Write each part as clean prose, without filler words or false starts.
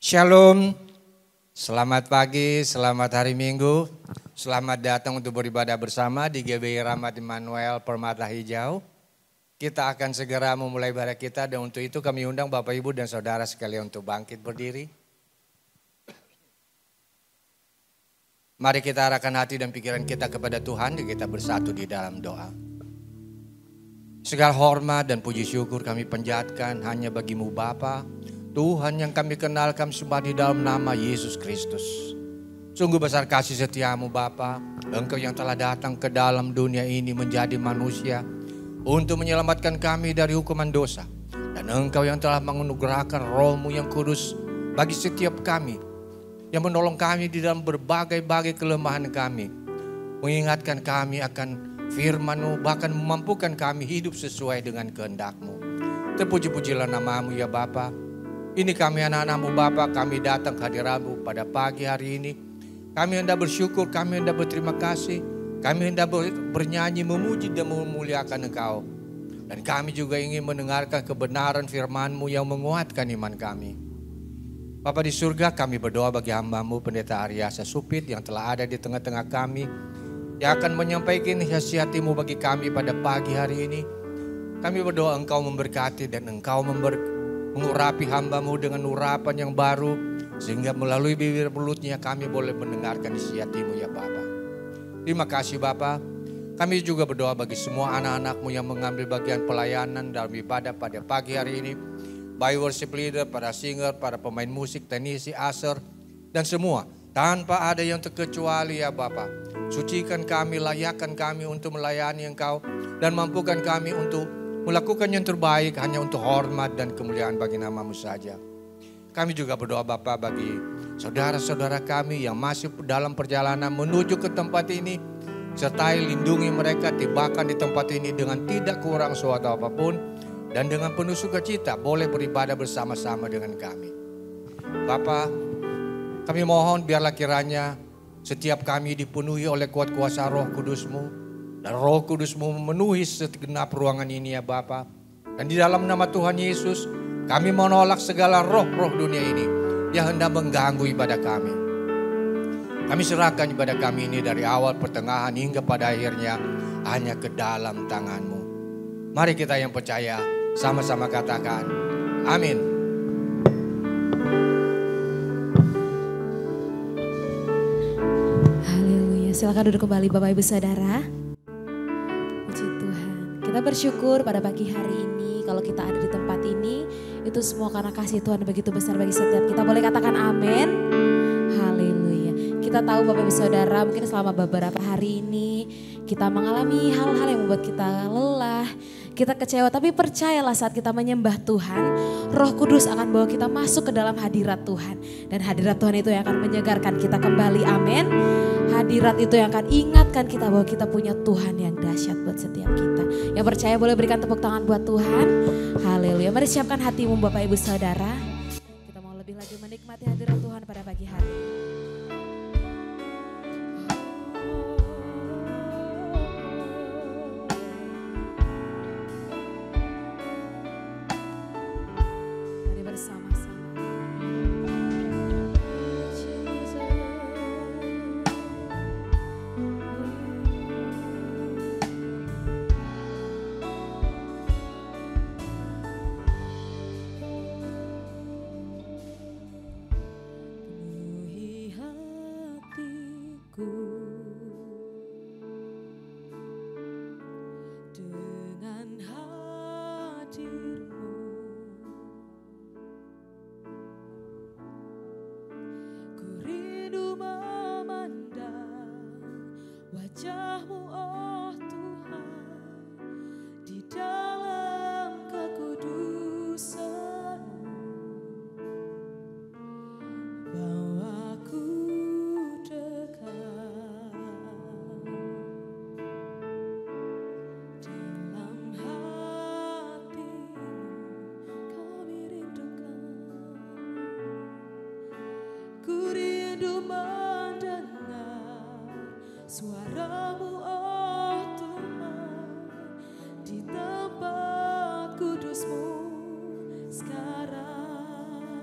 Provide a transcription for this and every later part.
Shalom, selamat pagi, selamat hari Minggu. Selamat datang untuk beribadah bersama di GBI Rahmat Immanuel Permata Hijau. Kita akan segera memulai ibadah kita dan untuk itu kami undang Bapak Ibu dan Saudara sekalian untuk bangkit berdiri. Mari kita arahkan hati dan pikiran kita kepada Tuhan dan kita bersatu di dalam doa. Segala hormat dan puji syukur kami panjatkan hanya bagimu Bapa, Tuhan yang kami kenal, kami sembah di dalam nama Yesus Kristus. Sungguh besar kasih setiamu Bapa, Engkau yang telah datang ke dalam dunia ini menjadi manusia untuk menyelamatkan kami dari hukuman dosa. Dan Engkau yang telah menganugerahkan Roh-Mu yang kudus bagi setiap kami, yang menolong kami di dalam berbagai-bagai kelemahan kami, mengingatkan kami akan firman-Mu, bahkan memampukan kami hidup sesuai dengan kehendak-Mu. Terpuji-pujilah nama-Mu ya Bapa. Ini kami anak-anak-Mu Bapa, kami datang ke hadirat-Mu pada pagi hari ini. Kami hendak bersyukur, kami hendak berterima kasih, kami hendak bernyanyi, memuji dan memuliakan Engkau. Dan kami juga ingin mendengarkan kebenaran firman-Mu yang menguatkan iman kami. Bapa di surga, kami berdoa bagi hamba-Mu Pendeta Aryasa Supit yang telah ada di tengah-tengah kami, yang akan menyampaikan nasihat-Mu bagi kami pada pagi hari ini. Kami berdoa Engkau memberkati dan Engkau mengurapi hamba-Mu dengan urapan yang baru, sehingga melalui bibir mulutnya kami boleh mendengarkan nasihat-Mu ya Bapa. Terima kasih Bapa. Kami juga berdoa bagi semua anak-anak-Mu yang mengambil bagian pelayanan dalam ibadah pada pagi hari ini. Baik worship leader, para singer, para pemain musik, teknisi, usher, dan semua. Tanpa ada yang terkecuali ya Bapa. Sucikan kami, layakkan kami untuk melayani Engkau. Dan mampukan kami untuk melakukan yang terbaik hanya untuk hormat dan kemuliaan bagi nama-Mu saja. Kami juga berdoa Bapa bagi saudara-saudara kami yang masih dalam perjalanan menuju ke tempat ini. Sertai lindungi mereka, tibakan di tempat ini dengan tidak kurang suatu apapun. Dan dengan penuh sukacita boleh beribadah bersama-sama dengan kami. Bapa, kami mohon biarlah kiranya setiap kami dipenuhi oleh kuat kuasa Roh Kudus-Mu. Dan Roh Kudus-Mu memenuhi segenap ruangan ini ya Bapa. Dan di dalam nama Tuhan Yesus, kami menolak segala roh-roh dunia ini yang hendak mengganggu ibadah kami. Kami serahkan ibadah kami ini dari awal, pertengahan hingga pada akhirnya hanya ke dalam tangan-Mu. Mari kita yang percaya sama-sama katakan, amin. Haleluya, silakan duduk kembali Bapak Ibu Saudara. Puji Tuhan, kita bersyukur pada pagi hari ini kalau kita ada di tempat ini, itu semua karena kasih Tuhan begitu besar bagi setiap kita. Boleh katakan amin. Haleluya. Kita tahu Bapak Ibu Saudara, mungkin selama beberapa hari ini kita mengalami hal-hal yang membuat kita lelah, kita kecewa, tapi percayalah saat kita menyembah Tuhan, Roh Kudus akan bawa kita masuk ke dalam hadirat Tuhan. Dan hadirat Tuhan itu yang akan menyegarkan kita kembali, amin. Hadirat itu yang akan ingatkan kita bahwa kita punya Tuhan yang dahsyat buat setiap kita. Yang percaya boleh berikan tepuk tangan buat Tuhan. Haleluya. Mari siapkan hatimu Bapak Ibu Saudara. Kita mau lebih lagi menikmati hadirat Tuhan pada pagi hari ini. Suara-Mu oh Tuhan di tempat kudus-Mu sekarang.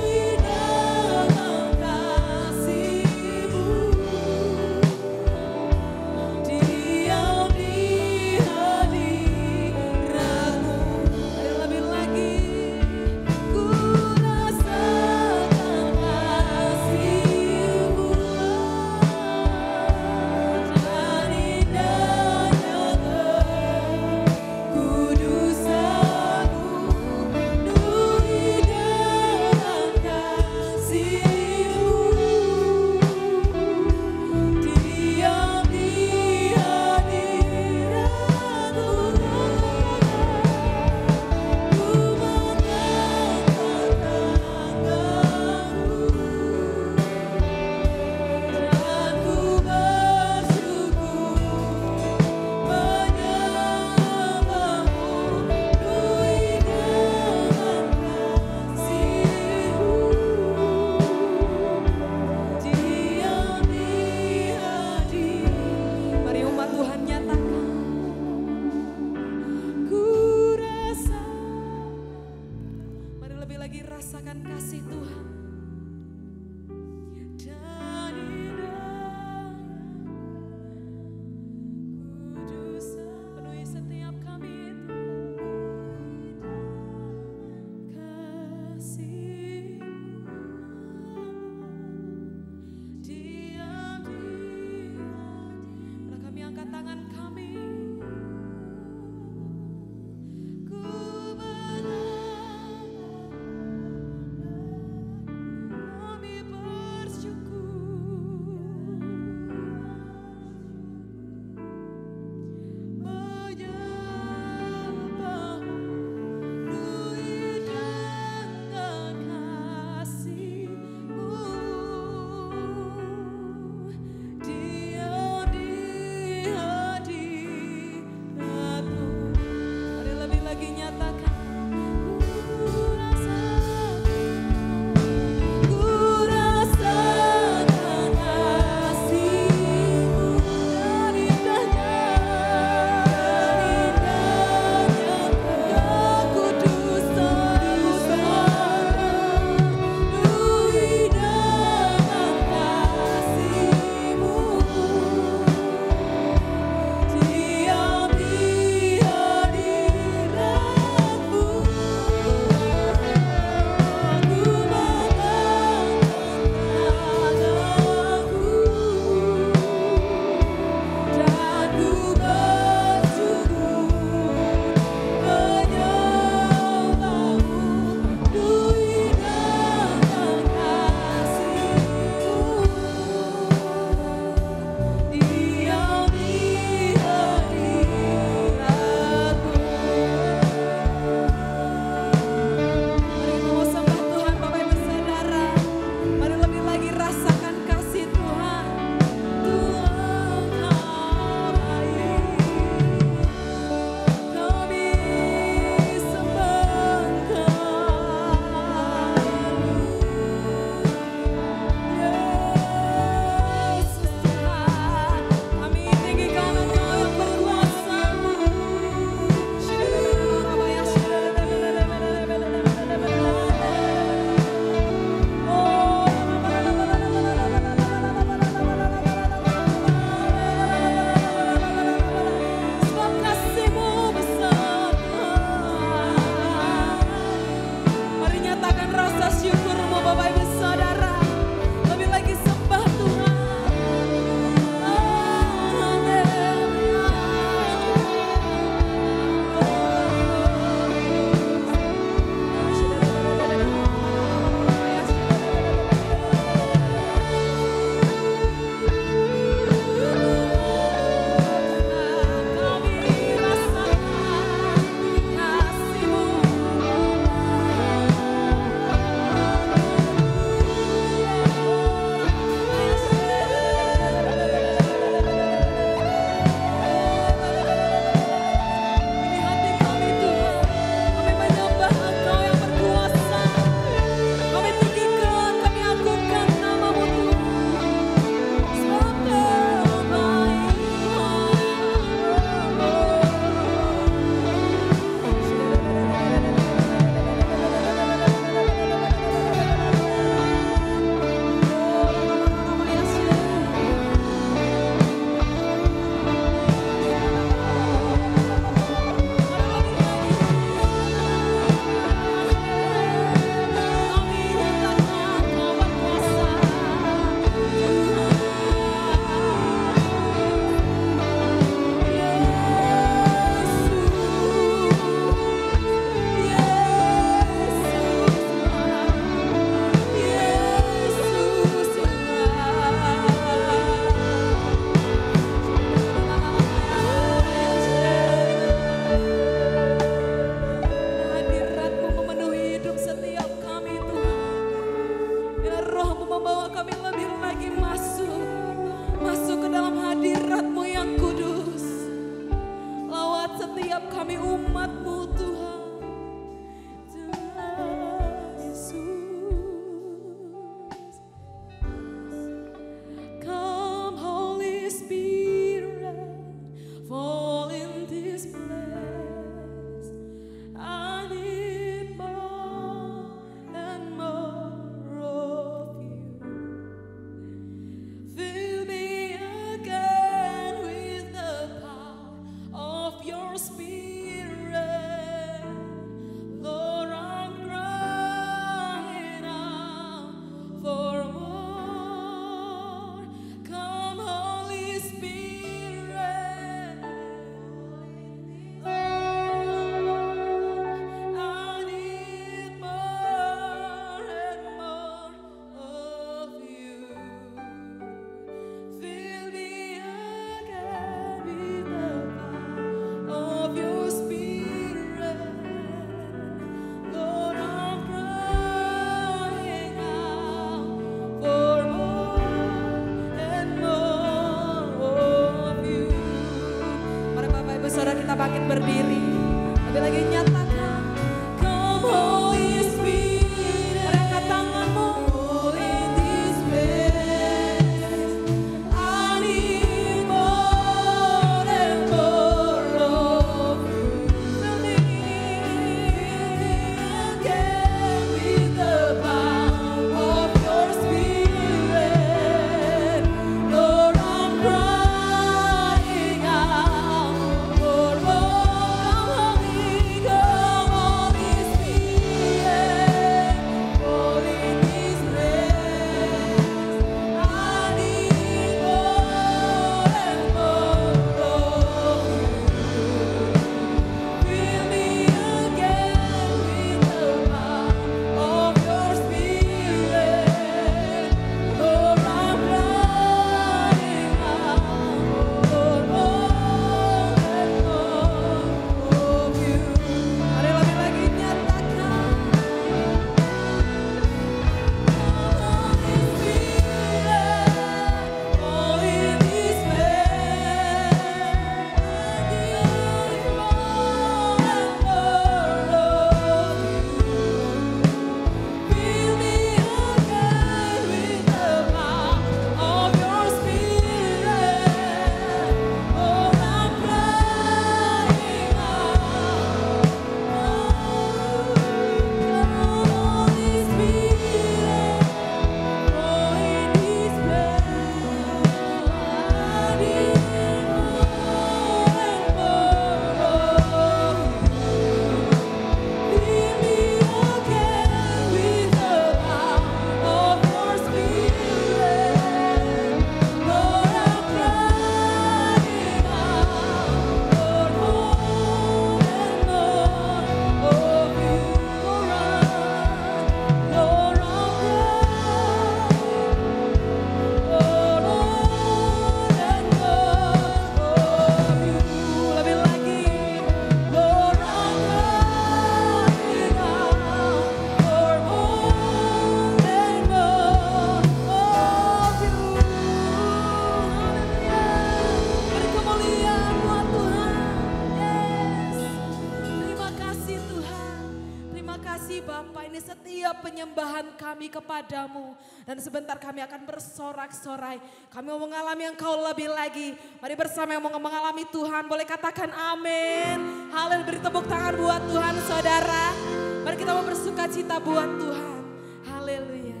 penyembahan kami kepadamu. Dan sebentar kami akan bersorak-sorai. Kami mau mengalami Engkau lebih lagi. Mari bersama yang mau mengalami Tuhan, boleh katakan amin. Haleluya, beri tepuk tangan buat Tuhan saudara. Mari kita mau bersuka cita buat Tuhan. Haleluya.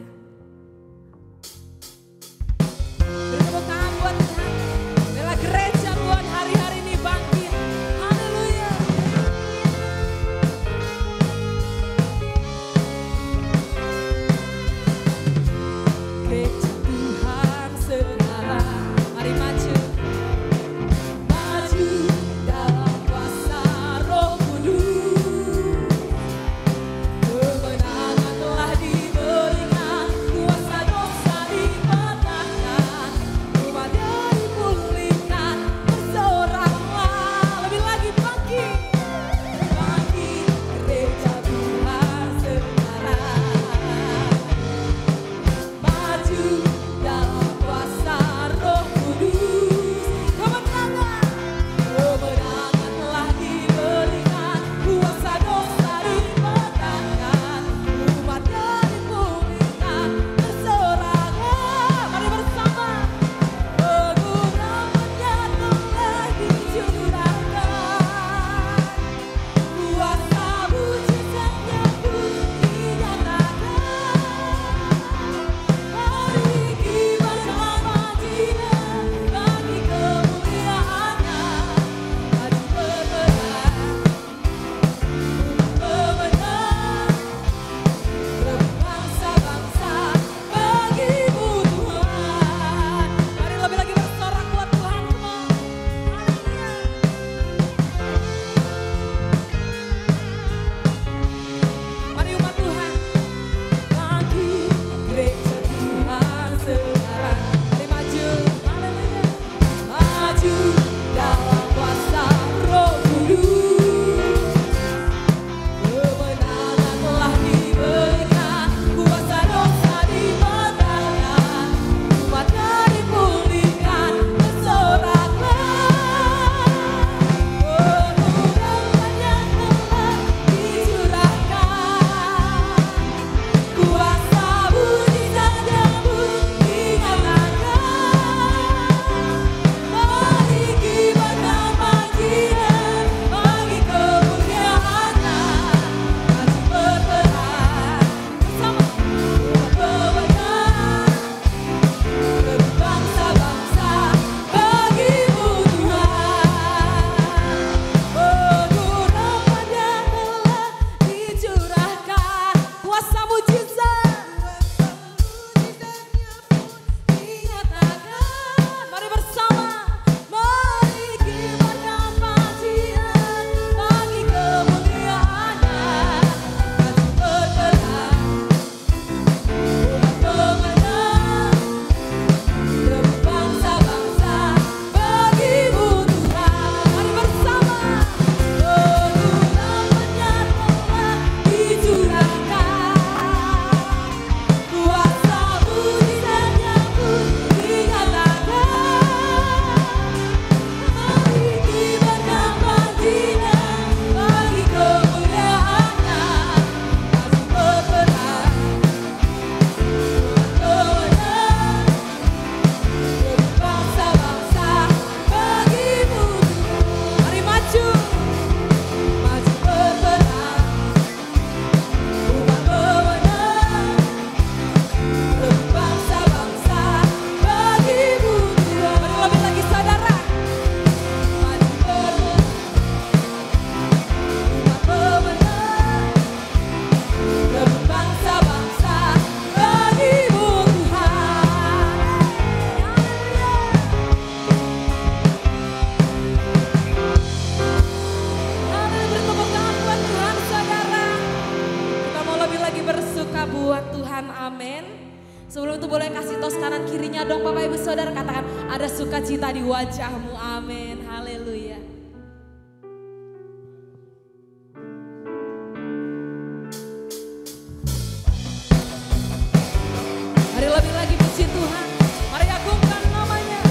Beri tepuk tangan buat Tuhan. Biarlah gereja Tuhan hari-hari ini bangkit. Haleluya. Gereja Tuhan sekarang, mari maju. Maju dalam kuasa Roh Kudus. Kemenangan telah diberikan, kuasa dosa dipatahkan, umatnya dipulihkan, bersoraklah lebih lagi bangkit. Bangkit gereja Tuhan sekarang. Maju dalam kuasa Roh Kudus. Kemenangan telah diberikan, kuasa dosa dipatahkan, umatnya dipulihkan, bersoraklah. Mari bersama. Pengurapannya telah dicurahkan, kuasa mujizatnya pun dinyatakan. Mari kibar nama Dia, bagi kemuliaannya, maju berperang, pemenang, berbangsa-bangsa, bagimu Tuhan. Mari lebih lagi bersorak buat Tuhan semua. Mari umat Tuhan, bangkit gereja Tuhan sekarang. Mari maju, haleluya. Maju dalam kuasa Roh Kudus. Kemenangan telah diberikan, kuasa dosa dipatahkan, umatnya dipulihkan, bersoraklah. Pengurapannya telah dicurahkan, kuasa mujizatnya pun dinyatakan. Mari kibar nama Dia, bagi kemuliaannya, maju berperang, bersama pemenang, berbangsa-bangsa, bagimu Tuhan. Pengurapannya telah dicurahkan, kuasa mujizat dinyatakan. Mari bersama. Mari kibar nama Dia, bagi kemuliaannya, maju berperang, pemenang, berbangsa-bangsa, bagimu Tuhan. Mari bersama. Pengurapannya telah dicurahkan, kuasa mujizatnya pun dinyatakan. Mari kibar nama Dia, bagi kemuliaannya, maju berperang, pemenang, berbangsa-bangsa, bagimu Tuhan. Mari maju, maju berperang, umat pemenang, berbangsa-bangsa, bagimu Tuhan. Mari lebih lagi saudara. Maju berperang, umat pemenang, berbangsa-bangsa, bagimu Tuhan. Haleluya, beri tepuk tangan buat Tuhan saudara. Kita mau lebih lagi bersuka buat Tuhan, amin. Sebelum itu boleh kasih tos kanan kirinya dong Bapak Ibu Saudara, katakan ada sukacita di wajahmu, amin, haleluya. Mari lebih lagi puji Tuhan, mari agungkan namanya.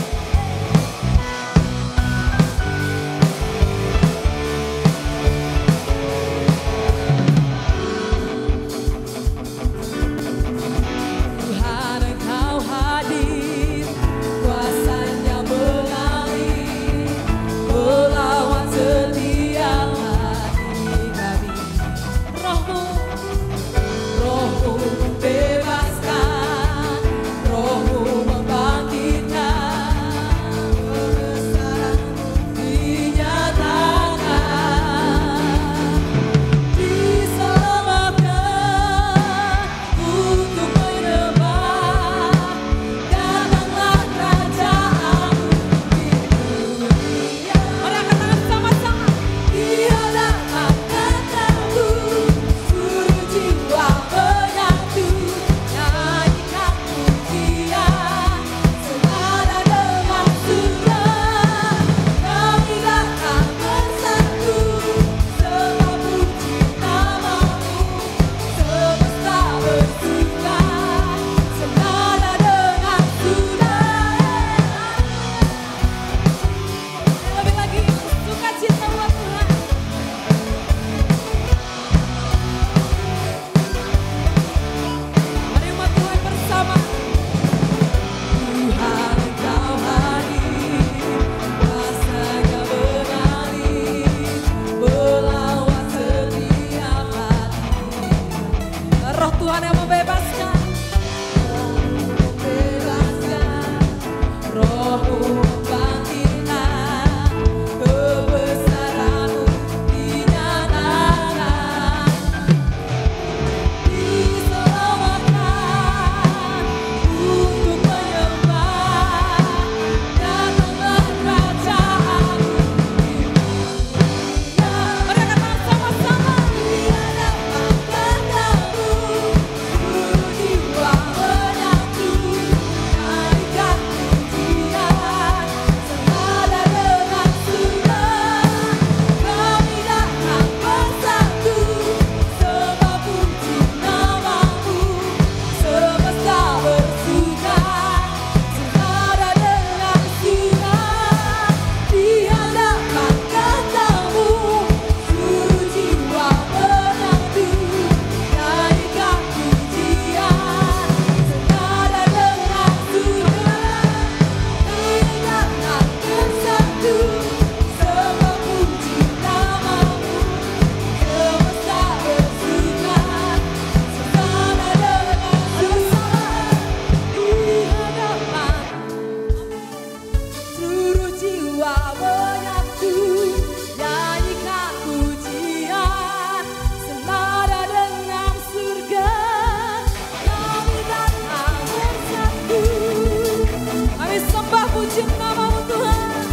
sembah puji namamu Tuhan.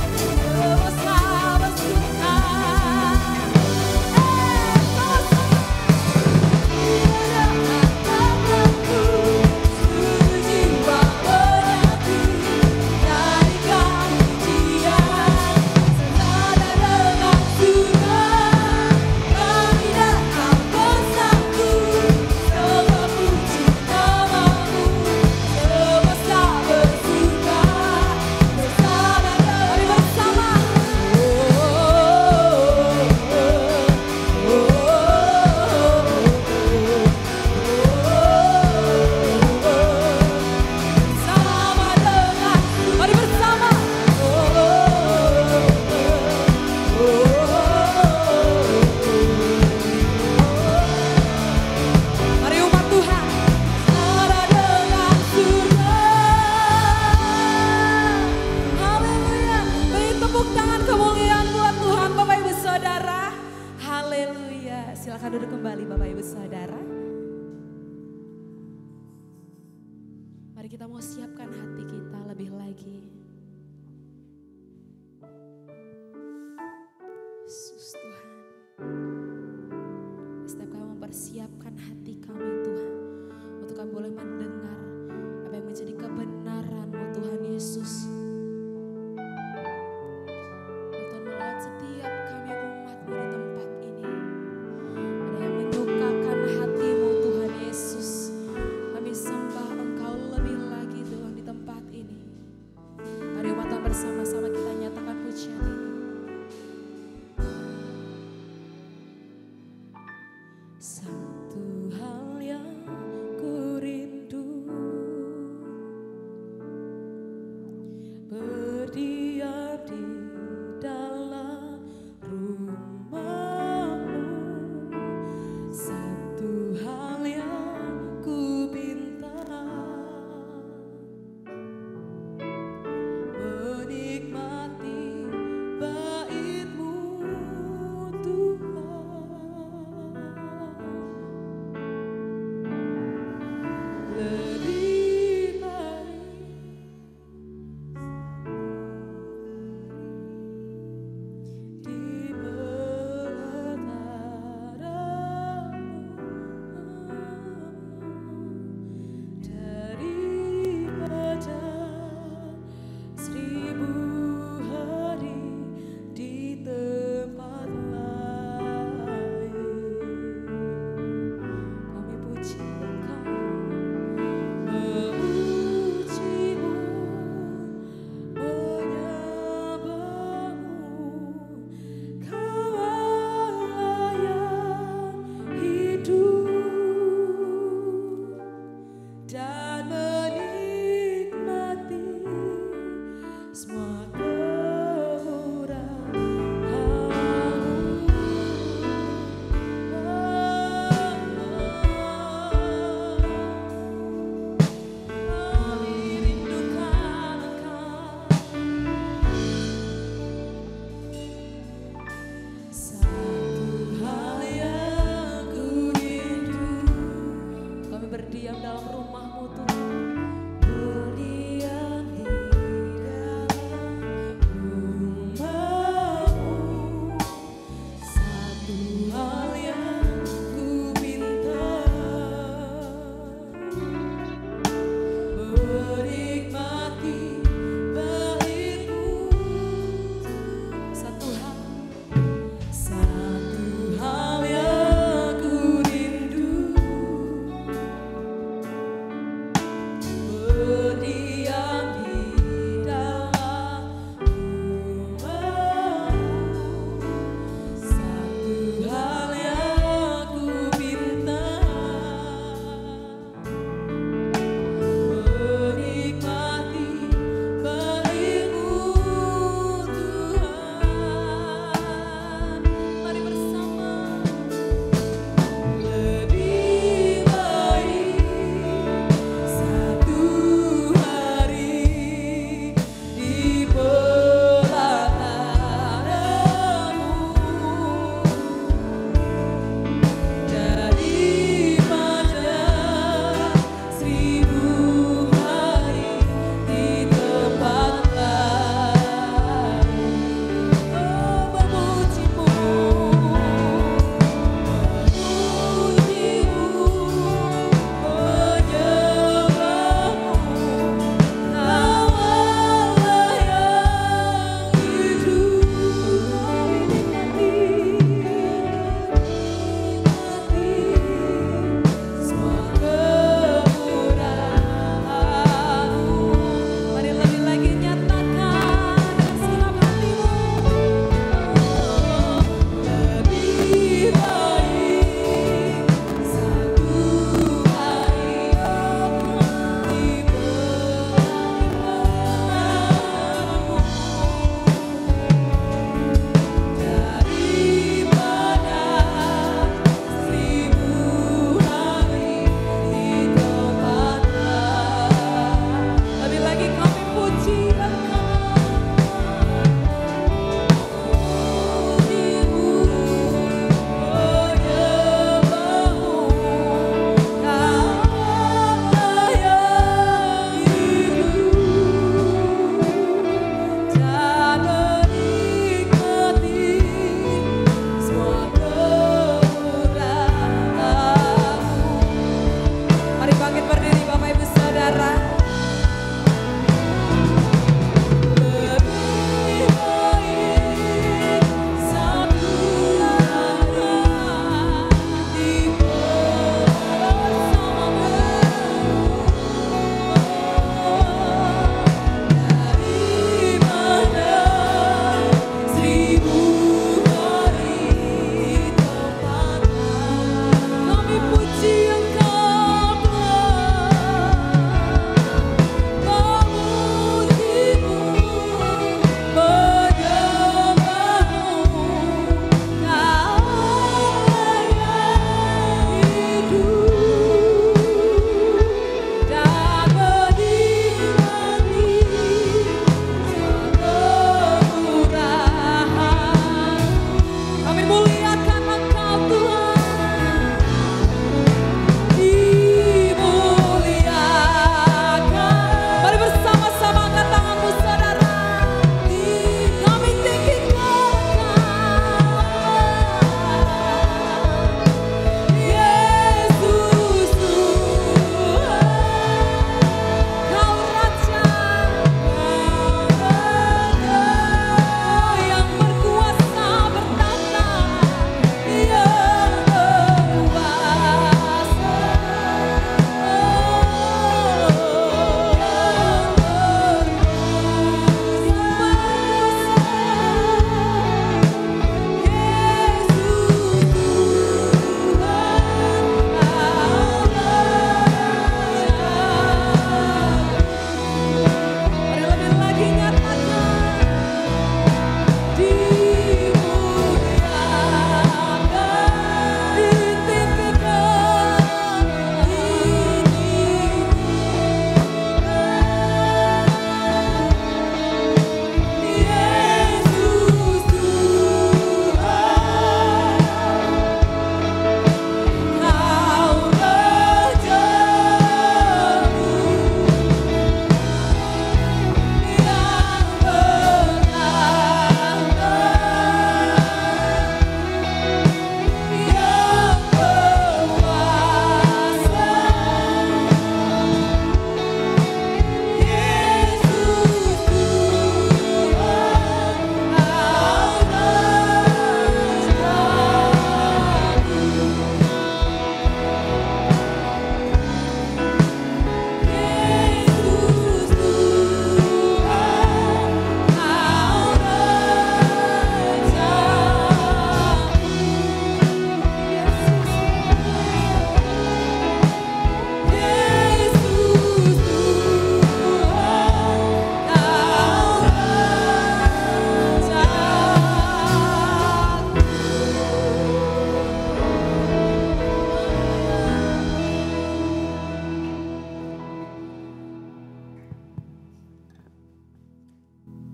Semesta bersuka. Silakan duduk kembali Bapak Ibu Saudara. Mari kita mau siapkan hati kita lebih lagi. Yesus Tuhan. Setiap kami mempersiapkan hati kami Tuhan. Untuk kami boleh mendengar apa yang menjadi kebenaran-Mu Tuhan Yesus. Tuhan melawat setiap kami umat-Mu di tempat ini. Hatimu Tuhan Yesus, kami sembah Engkau lebih lagi Tuhan di tempat ini. Mari umat bersama-sama kita nyatakan pujian ini. Satu hal yang ku rindu,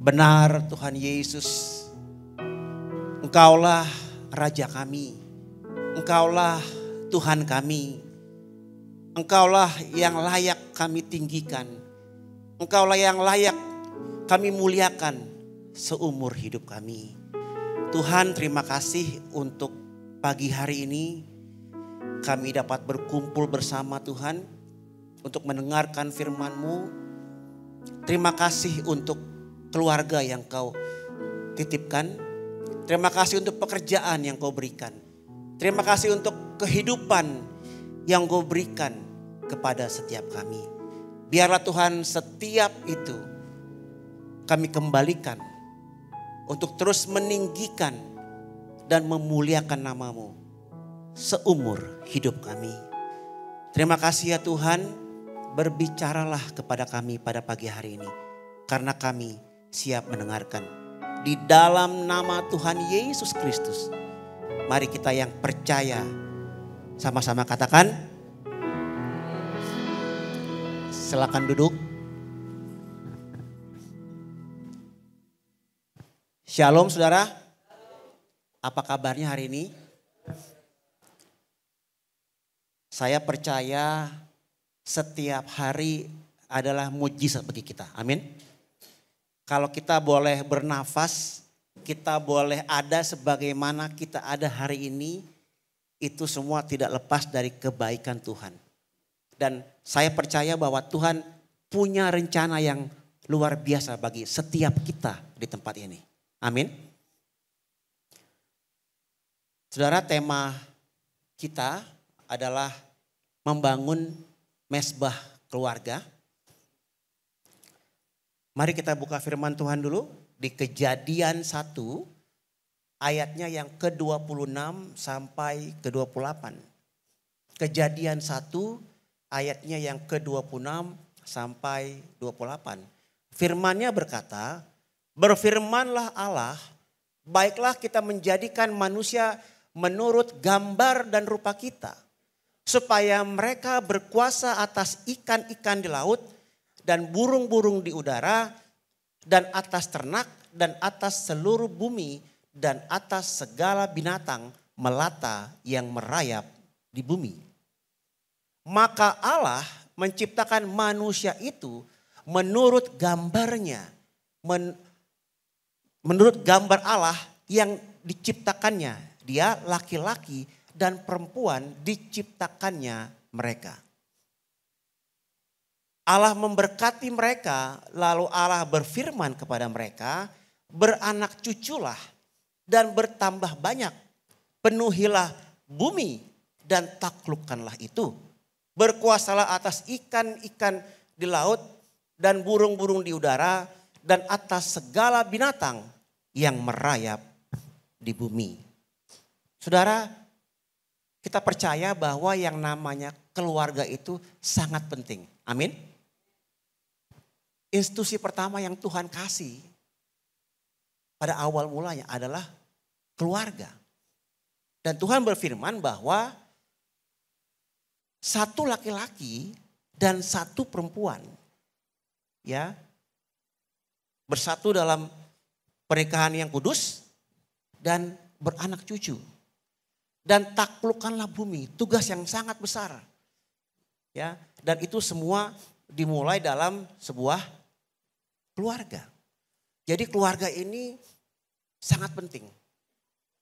Benar Tuhan Yesus, Engkaulah Raja kami, Engkaulah Tuhan kami, Engkaulah yang layak kami tinggikan, Engkaulah yang layak kami muliakan seumur hidup kami. Tuhan, terima kasih untuk pagi hari ini kami dapat berkumpul bersama Tuhan untuk mendengarkan firman-Mu. Terima kasih untuk keluarga yang Kau titipkan. Terima kasih untuk pekerjaan yang Kau berikan. Terima kasih untuk kehidupan yang Kau berikan kepada setiap kami. Biarlah Tuhan setiap itu kami kembalikan untuk terus meninggikan dan memuliakan nama-Mu seumur hidup kami. Terima kasih ya Tuhan, berbicaralah kepada kami pada pagi hari ini. Karena kami siap mendengarkan. Di dalam nama Tuhan Yesus Kristus. Mari kita yang percaya sama-sama katakan. Silakan duduk. Shalom saudara. Apa kabarnya hari ini? Saya percaya setiap hari adalah mujizat bagi kita. Amin. Kalau kita boleh bernafas, kita boleh ada sebagaimana kita ada hari ini, itu semua tidak lepas dari kebaikan Tuhan. Dan saya percaya bahwa Tuhan punya rencana yang luar biasa bagi setiap kita di tempat ini. Amin. Saudara, tema kita adalah membangun mesbah keluarga. Mari kita buka firman Tuhan dulu di Kejadian 1 ayatnya yang ke-26 sampai ke-28. Kejadian 1 ayatnya yang ke-26 sampai 28. Firman-Nya berkata, berfirmanlah Allah, baiklah kita menjadikan manusia menurut gambar dan rupa kita, supaya mereka berkuasa atas ikan-ikan di laut dan burung-burung di udara dan atas ternak dan atas seluruh bumi dan atas segala binatang melata yang merayap di bumi. Maka Allah menciptakan manusia itu menurut gambarnya. Menurut gambar Allah yang diciptakannya. Dia laki-laki dan perempuan diciptakannya mereka. Allah memberkati mereka, lalu Allah berfirman kepada mereka, beranak cuculah dan bertambah banyak. Penuhilah bumi dan taklukkanlah itu. Berkuasalah atas ikan-ikan di laut dan burung-burung di udara dan atas segala binatang yang merayap di bumi. Saudara, kita percaya bahwa yang namanya keluarga itu sangat penting. Amin. Institusi pertama yang Tuhan kasih pada awal mulanya adalah keluarga. Dan Tuhan berfirman bahwa satu laki-laki dan satu perempuan ya bersatu dalam pernikahan yang kudus dan beranak cucu. Dan taklukkanlah bumi, tugas yang sangat besar. Ya, dan itu semua dimulai dalam sebuah keluarga. Jadi keluarga ini sangat penting.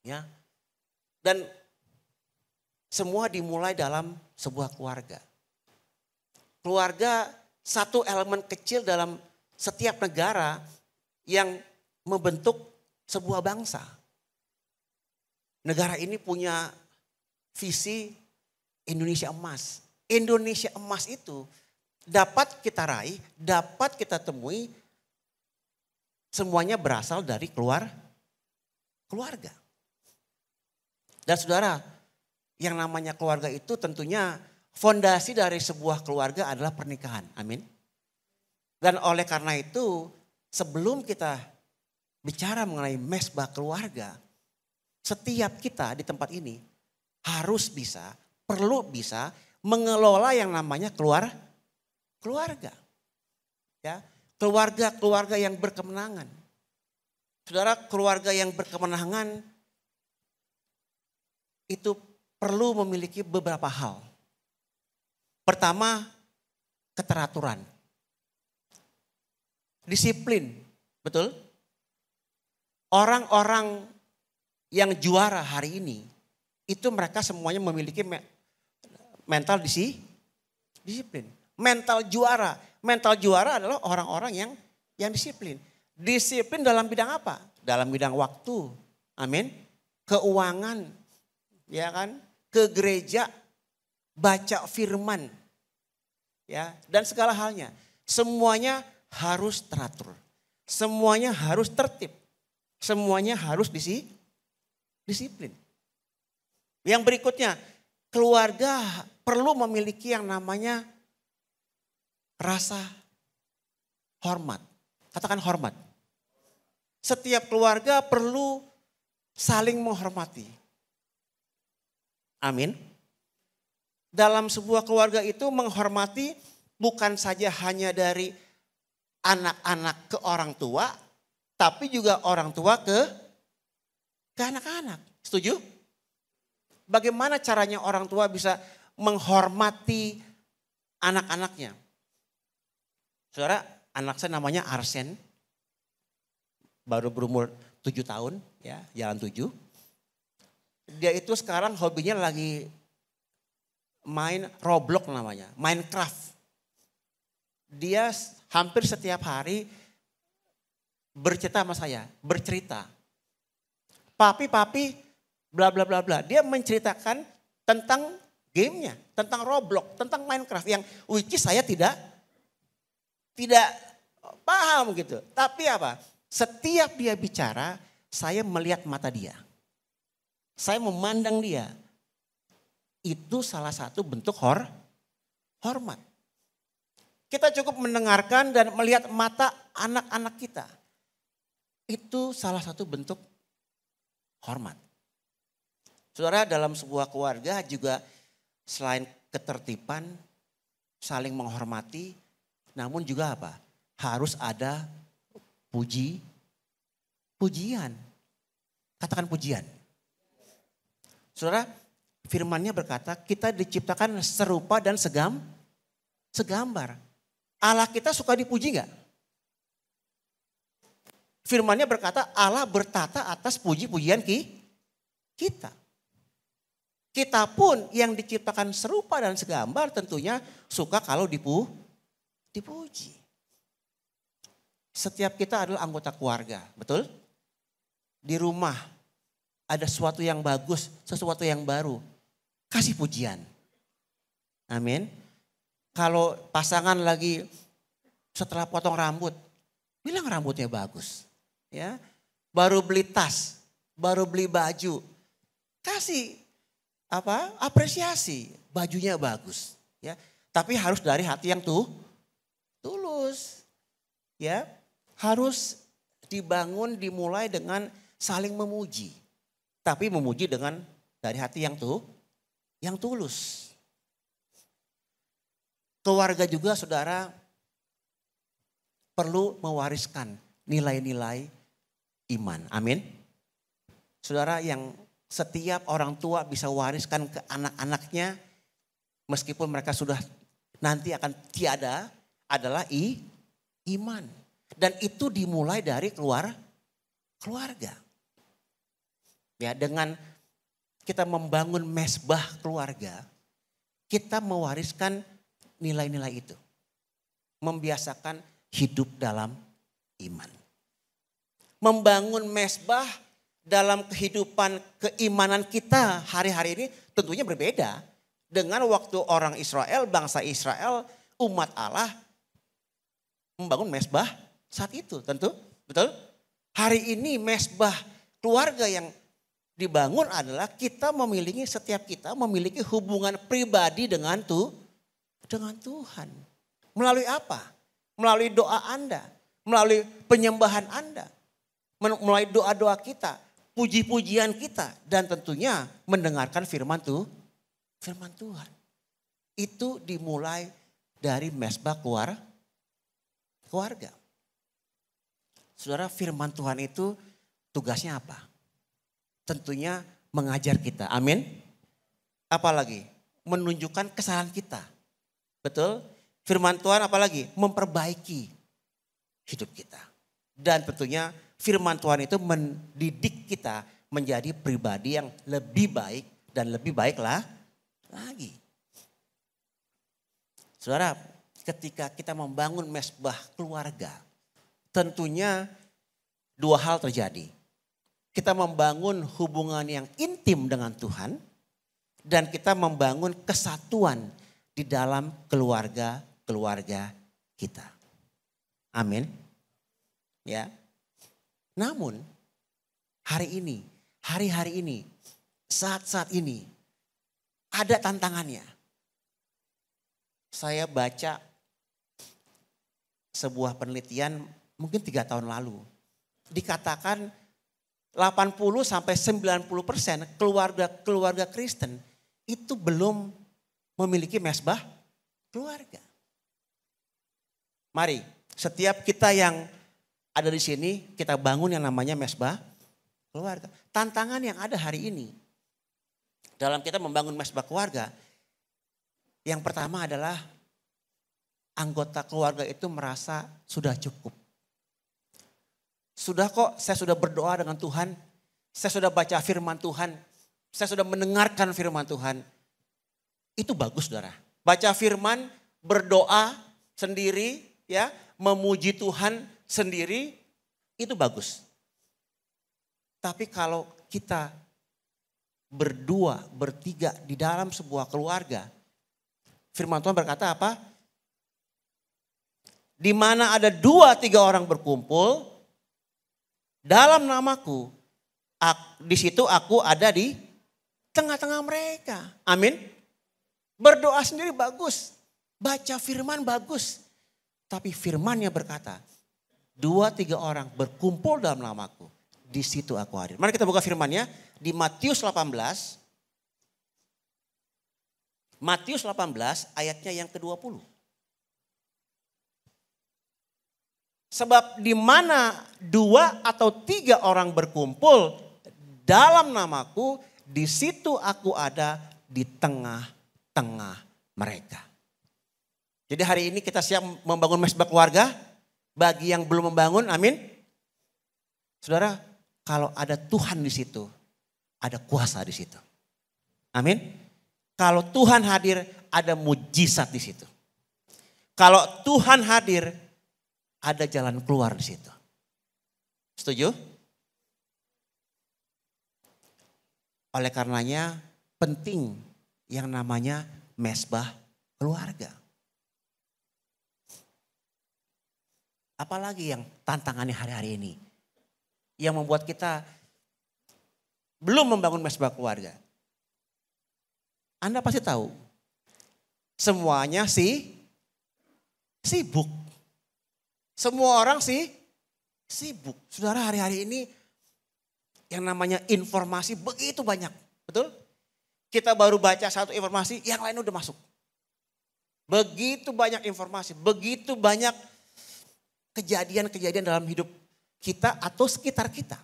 Ya. Dan semua dimulai dalam sebuah keluarga. Keluarga satu elemen kecil dalam setiap negara yang membentuk sebuah bangsa. Negara ini punya visi Indonesia emas. Indonesia emas itu dapat kita raih, dapat kita temui, semuanya berasal dari keluarga. Dan saudara, yang namanya keluarga itu tentunya fondasi dari sebuah keluarga adalah pernikahan. Amin. Dan oleh karena itu, sebelum kita bicara mengenai mesbah keluarga, setiap kita di tempat ini harus bisa, perlu bisa mengelola yang namanya keluarga. Ya, keluarga yang berkemenangan. Saudara, keluarga yang berkemenangan itu perlu memiliki beberapa hal. Pertama, keteraturan. Disiplin, betul? Orang-orang yang juara hari ini, itu mereka semuanya memiliki mental disiplin. Mental juara adalah orang-orang yang disiplin. Disiplin dalam bidang apa? Dalam bidang waktu. Amin. Keuangan. Ya kan? Ke gereja. Baca firman. Ya, dan segala halnya. Semuanya harus teratur. Semuanya harus tertib. Semuanya harus disiplin. Yang berikutnya, keluarga perlu memiliki yang namanya rasa hormat. Katakan hormat. Setiap keluarga perlu saling menghormati. Amin. Dalam sebuah keluarga itu menghormati bukan saja hanya dari anak-anak ke orang tua, tapi juga orang tua ke anak-anak. Setuju? Bagaimana caranya orang tua bisa menghormati anak-anaknya? Saudara, anak saya namanya Arsen. Baru berumur 7 tahun, ya, jalan 7. Dia itu sekarang hobinya lagi main Roblox namanya, Minecraft. Dia hampir setiap hari bercerita sama saya, bercerita. Papi, bla bla bla bla. Dia menceritakan tentang gamenya, tentang Roblox, tentang Minecraft yang which is saya tidak paham gitu. Tapi apa? Setiap dia bicara, saya melihat mata dia. Saya memandang dia. Itu salah satu bentuk hormat. Kita cukup mendengarkan dan melihat mata anak-anak kita. Itu salah satu bentuk hormat. Saudara, dalam sebuah keluarga juga selain ketertiban, saling menghormati, namun juga apa? Harus ada pujian. Katakan pujian. Saudara, firman-Nya berkata kita diciptakan serupa dan segambar. Allah kita suka dipuji gak? Firman-Nya berkata Allah bertata atas puji-pujian kita. Kita pun yang diciptakan serupa dan segambar tentunya suka kalau dipuji. Setiap kita adalah anggota keluarga, betul? Di rumah ada sesuatu yang bagus, sesuatu yang baru. Kasih pujian. Amin. Kalau pasangan lagi setelah potong rambut, bilang rambutnya bagus. Ya, baru beli tas, baru beli baju. Kasih apresiasi, bajunya bagus. Ya, tapi harus dari hati yang tulus. Ya, harus dibangun, dimulai dengan saling memuji. Tapi memuji dengan dari hati yang tulus. Keluarga juga saudara perlu mewariskan nilai-nilai iman. Amin. Saudara, yang setiap orang tua bisa wariskan ke anak-anaknya meskipun mereka sudah nanti akan tiada adalah iman. Dan itu dimulai dari keluarga. Ya, dengan kita membangun mesbah keluarga, kita mewariskan nilai-nilai itu. Membiasakan hidup dalam iman. Membangun mesbah dalam kehidupan keimanan kita hari-hari ini tentunya berbeda dengan waktu orang Israel, bangsa Israel, umat Allah membangun mesbah saat itu, tentu, betul? Hari ini mesbah keluarga yang dibangun adalah setiap kita memiliki hubungan pribadi dengan Tuhan. Melalui apa? Melalui doa Anda, melalui penyembahan Anda, melalui doa-doa kita, puji-pujian kita, dan tentunya mendengarkan firman Tuhan. Itu dimulai dari mesbah keluarga. Saudara, firman Tuhan itu Tugasnya apa? Tentunya mengajar kita. Amin. Apalagi? Menunjukkan kesalahan kita. Betul? Firman Tuhan apalagi? Memperbaiki hidup kita. Dan tentunya firman Tuhan itu mendidik kita menjadi pribadi yang lebih baik dan lebih baiklah lagi. Saudara, ketika kita membangun mesbah keluarga, tentunya dua hal terjadi. Kita membangun hubungan yang intim dengan Tuhan dan kita membangun kesatuan di dalam keluarga kita. Amin. Ya. Namun hari ini, saat-saat ini ada tantangannya. Saya baca sebuah penelitian mungkin 3 tahun lalu. Dikatakan 80-90% keluarga Kristen itu belum memiliki mesbah keluarga. Mari setiap kita yang ada di sini kita bangun yang namanya mesbah keluarga. Tantangan yang ada hari ini dalam kita membangun mesbah keluarga, yang pertama adalah anggota keluarga itu merasa sudah cukup. Sudah kok, saya sudah berdoa dengan Tuhan, saya sudah baca firman Tuhan, saya sudah mendengarkan firman Tuhan. Itu bagus saudara. Baca firman, berdoa sendiri, ya, memuji Tuhan sendiri, itu bagus. Tapi kalau kita berdua, bertiga di dalam sebuah keluarga, firman Tuhan berkata apa? Di mana ada 2-3 orang berkumpul dalam namaku, di situ aku ada di tengah-tengah mereka. Amin. Berdoa sendiri bagus, baca firman bagus. Tapi firmannya berkata, 2-3 orang berkumpul dalam namaku, di situ aku hadir. Mari kita buka firmannya di Matius 18. Matius 18 ayatnya yang ke-20. Sebab di mana 2 atau 3 orang berkumpul dalam namaku, di situ aku ada di tengah-tengah mereka. Jadi hari ini kita siap membangun mesbah keluarga. Bagi yang belum membangun, amin. Saudara, kalau ada Tuhan di situ, ada kuasa di situ. Amin. Kalau Tuhan hadir, ada mujizat di situ. Kalau Tuhan hadir, ada jalan keluar di situ. Setuju? Oleh karenanya penting yang namanya mesbah keluarga. Apalagi yang tantangannya hari-hari ini. Yang membuat kita belum membangun mesbah keluarga. Anda pasti tahu. Semuanya sibuk. Semua orang sibuk. Saudara, hari-hari ini yang namanya informasi begitu banyak. Betul? Kita baru baca satu informasi, yang lain udah masuk. Begitu banyak informasi, begitu banyak kejadian-kejadian dalam hidup kita atau sekitar kita.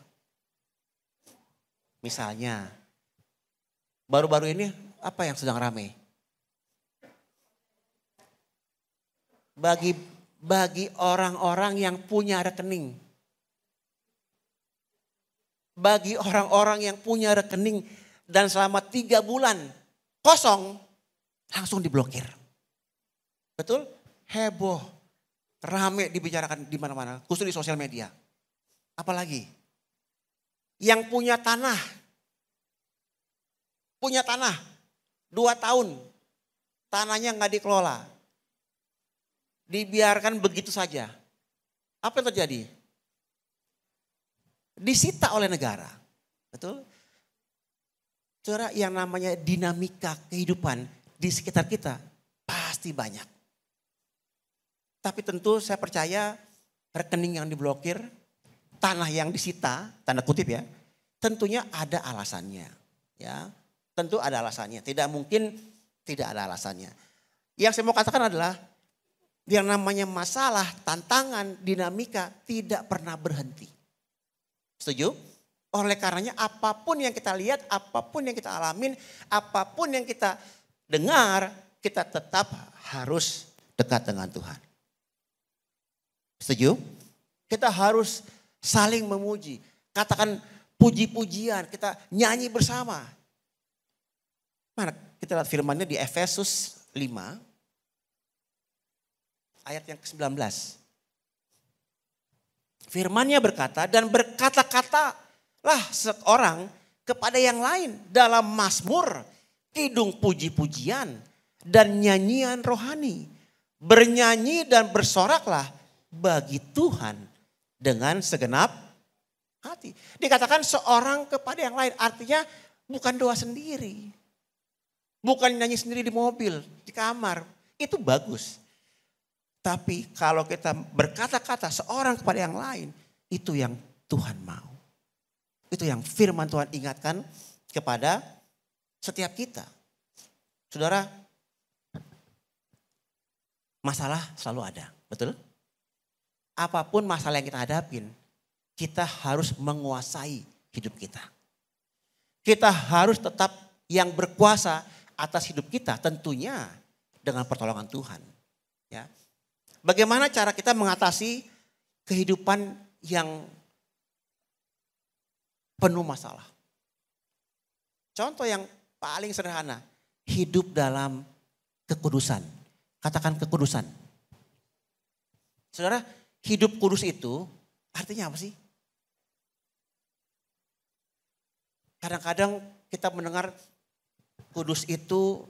Misalnya, baru-baru ini apa yang sedang ramai? Bagi orang-orang yang punya rekening. Bagi orang-orang yang punya rekening dan selama 3 bulan kosong, langsung diblokir. Betul? Heboh, rame dibicarakan di mana-mana, khusus di sosial media. Apalagi yang punya tanah 2 tahun, tanahnya nggak dikelola. Dibiarkan begitu saja. Apa yang terjadi? Disita oleh negara. Betul? Saudara, yang namanya dinamika kehidupan di sekitar kita pasti banyak. Tapi tentu saya percaya rekening yang diblokir, tanah yang disita, tanda kutip ya, tentunya ada alasannya. Ya, tentu ada alasannya. Tidak mungkin tidak ada alasannya. Yang saya mau katakan adalah yang namanya masalah, tantangan, dinamika tidak pernah berhenti. Setuju? Oleh karenanya apapun yang kita lihat, apapun yang kita alamin, apapun yang kita dengar, kita tetap harus dekat dengan Tuhan. Setuju? Kita harus saling memuji. Katakan puji-pujian, kita nyanyi bersama. Mana kita lihat firmannya di Efesus 5 ayat yang ke-19. Firmannya berkata, dan berkata-katalah seorang kepada yang lain dalam mazmur, kidung puji-pujian dan nyanyian rohani. Bernyanyi dan bersoraklah bagi Tuhan dengan segenap hati. Dikatakan seorang kepada yang lain, artinya bukan doa sendiri. Bukan nyanyi sendiri di mobil, di kamar. Itu bagus. Tapi kalau kita berkata-kata seorang kepada yang lain, itu yang Tuhan mau. Itu yang firman Tuhan ingatkan kepada setiap kita. Saudara, masalah selalu ada, betul? Apapun masalah yang kita hadapin, kita harus menguasai hidup kita. Kita harus tetap yang berkuasa atas hidup kita, tentunya dengan pertolongan Tuhan. Ya. Bagaimana cara kita mengatasi kehidupan yang penuh masalah? Contoh yang paling sederhana, hidup dalam kekudusan. Katakan kekudusan. Saudara, hidup kudus itu artinya apa sih? Kadang-kadang kita mendengar kudus itu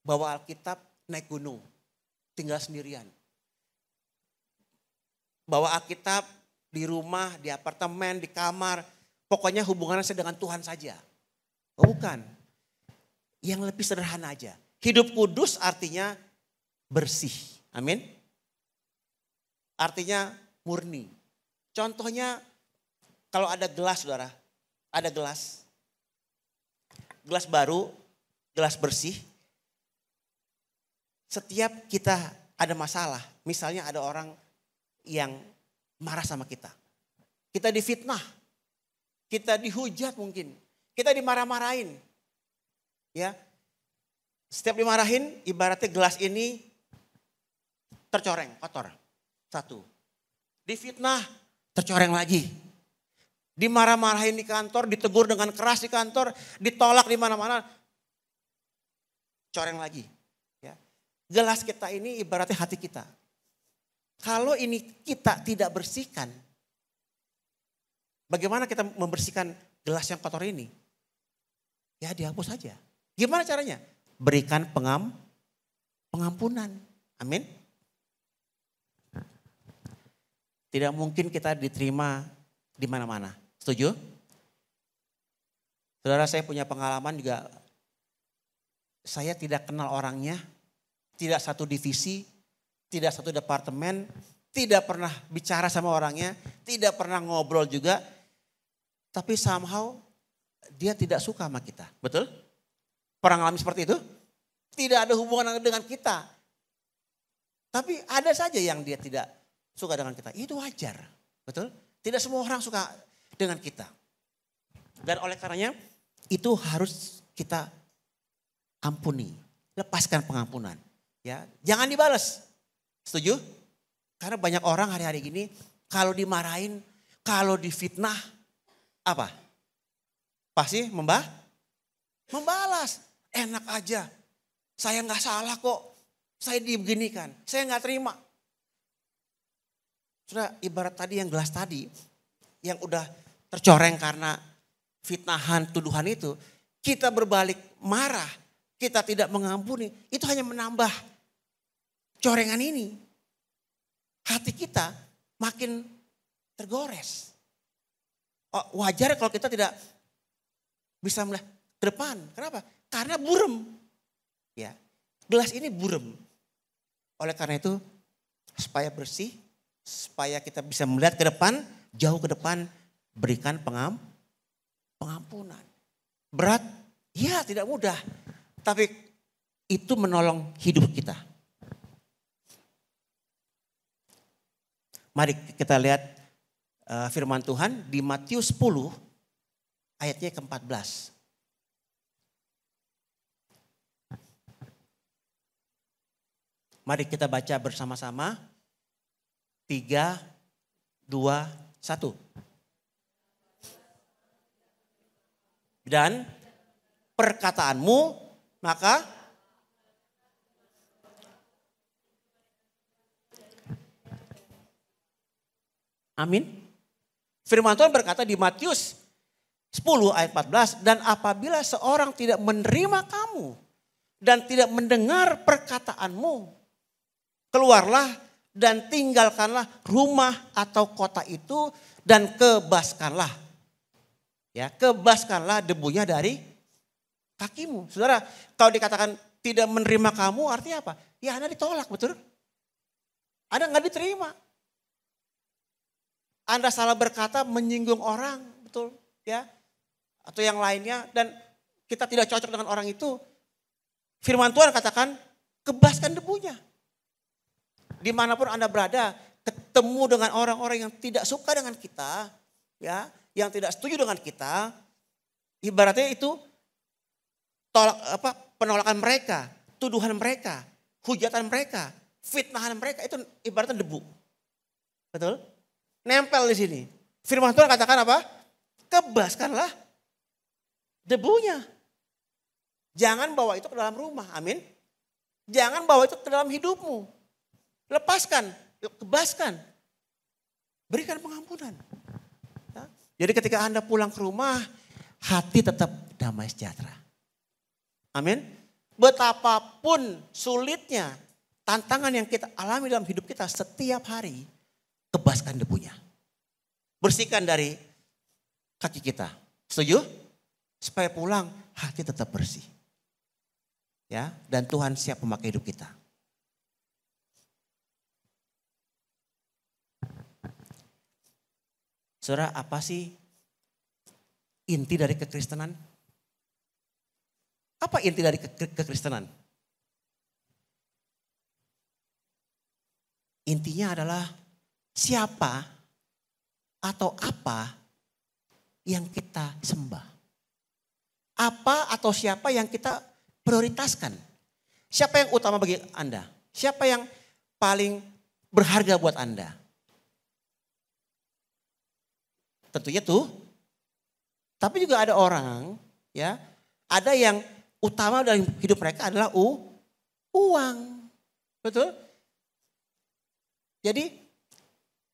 bawa Alkitab naik gunung, tinggal sendirian. Bawa Alkitab di rumah, di apartemen, di kamar, pokoknya hubungannya dengan Tuhan saja. Oh, bukan, yang lebih sederhana aja. Hidup kudus artinya bersih, amin. Artinya murni. Contohnya kalau ada gelas, saudara, ada gelas baru, gelas bersih. Setiap kita ada masalah, misalnya ada orang yang marah sama kita. Kita difitnah, kita dihujat mungkin, kita dimarah-marahin. Ya, setiap dimarahin ibaratnya gelas ini tercoreng, kotor. Satu, difitnah, tercoreng lagi. Dimarah-marahin di kantor, ditegur dengan keras di kantor, ditolak di mana-mana, coreng lagi. Ya. Gelas kita ini ibaratnya hati kita. Kalau ini kita tidak bersihkan, bagaimana kita membersihkan gelas yang kotor ini? Ya dihapus saja. Gimana caranya? Berikan pengampunan. Amin. Tidak mungkin kita diterima di mana-mana. Setuju? Saudara, saya punya pengalaman juga. Saya tidak kenal orangnya, tidak satu divisi, tidak satu departemen, tidak pernah bicara sama orangnya, tidak pernah ngobrol juga. Tapi somehow dia tidak suka sama kita. Betul? Pernah ngalamin seperti itu? Tidak ada hubungan dengan kita. Tapi ada saja yang dia tidak suka dengan kita. Itu wajar. Betul? Tidak semua orang suka dengan kita. Dan oleh karenanya itu harus kita ampuni. Lepaskan pengampunan. Ya, jangan dibalas. Setuju? Karena banyak orang hari-hari gini kalau dimarahin, kalau difitnah, apa? Pasti membalas. Enak aja. Saya nggak salah kok. Saya dibeginikan. Saya nggak terima. Sudah ibarat tadi yang gelas tadi. Yang udah tercoreng karena fitnahan, tuduhan itu. Kita berbalik marah. Kita tidak mengampuni. Itu hanya menambah corengan ini. Hati kita makin tergores. Oh, wajar kalau kita tidak bisa melihat ke depan. Kenapa? Karena burem. Ya, gelas ini burem. Oleh karena itu, supaya bersih, supaya kita bisa melihat ke depan, jauh ke depan, berikan pengampunan. Berat? Ya, tidak mudah. Tapi itu menolong hidup kita. Mari kita lihat firman Tuhan di Matius 10 ayatnya ke-14. Mari kita baca bersama-sama. 3, 2, 1. Dan perkataanmu maka amin. Firman Tuhan berkata di Matius 10 ayat 14. Dan apabila seorang tidak menerima kamu dan tidak mendengar perkataanmu, keluarlah dan tinggalkanlah rumah atau kota itu dan kebaskanlah. Ya, kebaskanlah debunya dari kakimu. Saudara, kalau dikatakan tidak menerima kamu artinya apa? Ya Anda ditolak, betul? Anda nggak diterima. Anda salah berkata menyinggung orang, betul? Ya, atau yang lainnya dan kita tidak cocok dengan orang itu. Firman Tuhan katakan kebaskan debunya. Dimanapun Anda berada, ketemu dengan orang-orang yang tidak suka dengan kita, ya, yang tidak setuju dengan kita, ibaratnya itu penolakan mereka, tuduhan mereka, hujatan mereka, fitnahan mereka itu ibaratnya debu, betul? Nempel di sini. Firman Tuhan katakan apa? Kebaskanlah debunya. Jangan bawa itu ke dalam rumah, amin. Jangan bawa itu ke dalam hidupmu. Lepaskan, kebaskan. Berikan pengampunan. Ya. Jadi ketika Anda pulang ke rumah, hati tetap damai sejahtera. Amin. Betapapun sulitnya tantangan yang kita alami dalam hidup kita setiap hari, kebaskan debunya. Bersihkan dari kaki kita. Setuju? Supaya pulang hati tetap bersih. Ya, dan Tuhan siap memakai hidup kita. Saudara, apa sih inti dari kekristenan? Apa inti dari kekristenan? Intinya adalah siapa atau apa yang kita sembah. Apa atau siapa yang kita prioritaskan. Siapa yang utama bagi Anda? Siapa yang paling berharga buat Anda? Tentunya tuh. Tapi juga ada orang, ya, ada yang utama dalam hidup mereka adalah uang. Betul? Jadi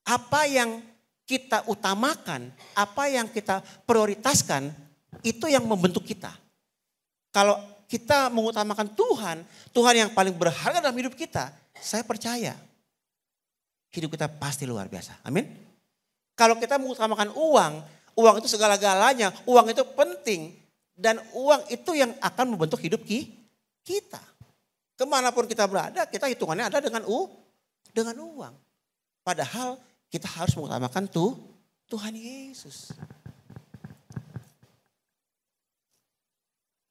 apa yang kita utamakan, apa yang kita prioritaskan, itu yang membentuk kita. Kalau kita mengutamakan Tuhan, Tuhan yang paling berharga dalam hidup kita, saya percaya hidup kita pasti luar biasa. Amin. Kalau kita mengutamakan uang itu segala-galanya, uang itu penting. Dan uang itu yang akan membentuk hidup kita. Kemanapun kita berada, kita hitungannya ada dengan uang. Padahal kita harus mengutamakan Tuhan Yesus.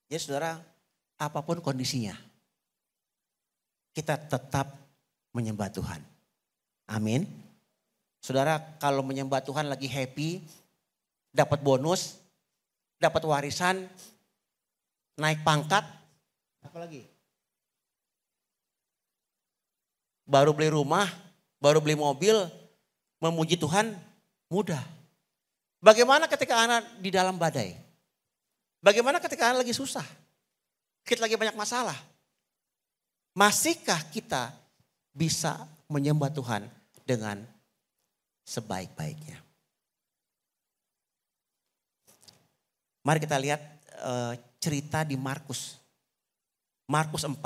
Ya saudara, apapun kondisinya, kita tetap menyembah Tuhan. Amin. Saudara, kalau menyembah Tuhan lagi happy, dapat bonus, dapat warisan, naik pangkat, apa lagi? Baru beli rumah, baru beli mobil, memuji Tuhan mudah. Bagaimana ketika anak di dalam badai? Bagaimana ketika anak lagi susah? Kita lagi banyak masalah. Masihkah kita bisa menyembah Tuhan dengan sebaik-baiknya? Mari kita lihat cerita di Markus. Markus 4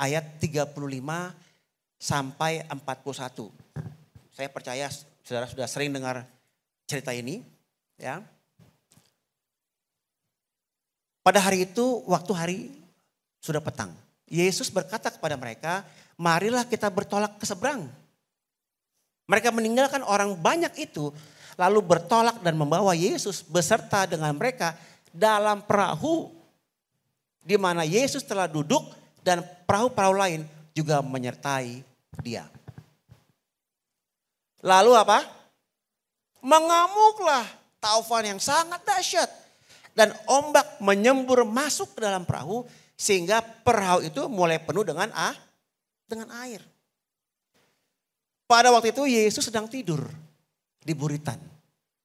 ayat 35 sampai 41. Saya percaya saudara sudah sering dengar cerita ini, ya. Pada hari itu, waktu hari sudah petang, Yesus berkata kepada mereka, marilah kita bertolak ke seberang. Mereka meninggalkan orang banyak itu, lalu bertolak dan membawa Yesus beserta dengan mereka dalam perahu, di mana Yesus telah duduk dan perahu-perahu lain juga menyertai dia. Lalu apa? Mengamuklah taufan yang sangat dahsyat. Dan ombak menyembur masuk ke dalam perahu sehingga perahu itu mulai penuh dengan air. Pada waktu itu Yesus sedang tidur di buritan,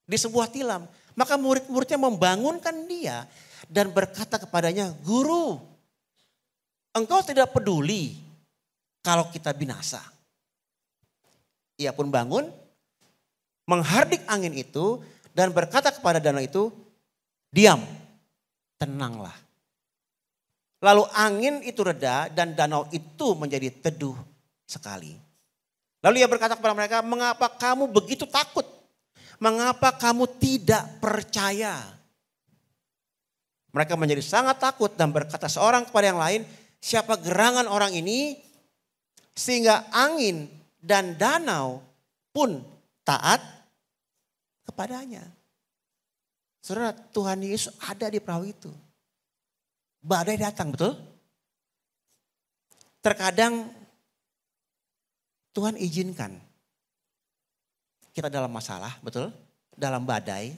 di sebuah tilam. Maka murid-muridnya membangunkan dia dan berkata kepadanya, "Guru, engkau tidak peduli kalau kita binasa." Ia pun bangun, menghardik angin itu dan berkata kepada danau itu, "Diam, tenanglah." Lalu angin itu reda dan danau itu menjadi teduh sekali. Lalu ia berkata kepada mereka, "Mengapa kamu begitu takut? Mengapa kamu tidak percaya?" Mereka menjadi sangat takut dan berkata seorang kepada yang lain, "Siapa gerangan orang ini sehingga angin dan danau pun taat kepadanya?" Saudara, Tuhan Yesus ada di perahu itu. Badai datang, betul? Terkadang Tuhan izinkan kita dalam masalah, betul? Dalam badai.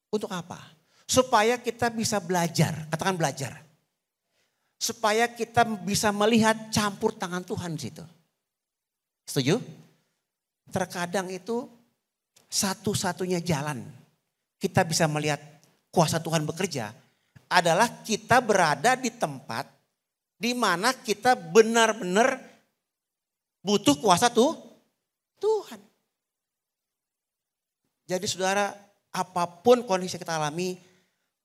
Untuk apa? Supaya kita bisa belajar, katakan belajar. Supaya kita bisa melihat campur tangan Tuhan di situ. Setuju? Terkadang itu satu-satunya jalan kita bisa melihat kuasa Tuhan bekerja adalah kita berada di tempat di mana kita benar-benar butuh kuasa Tuhan. Jadi saudara, apapun kondisi kita alami,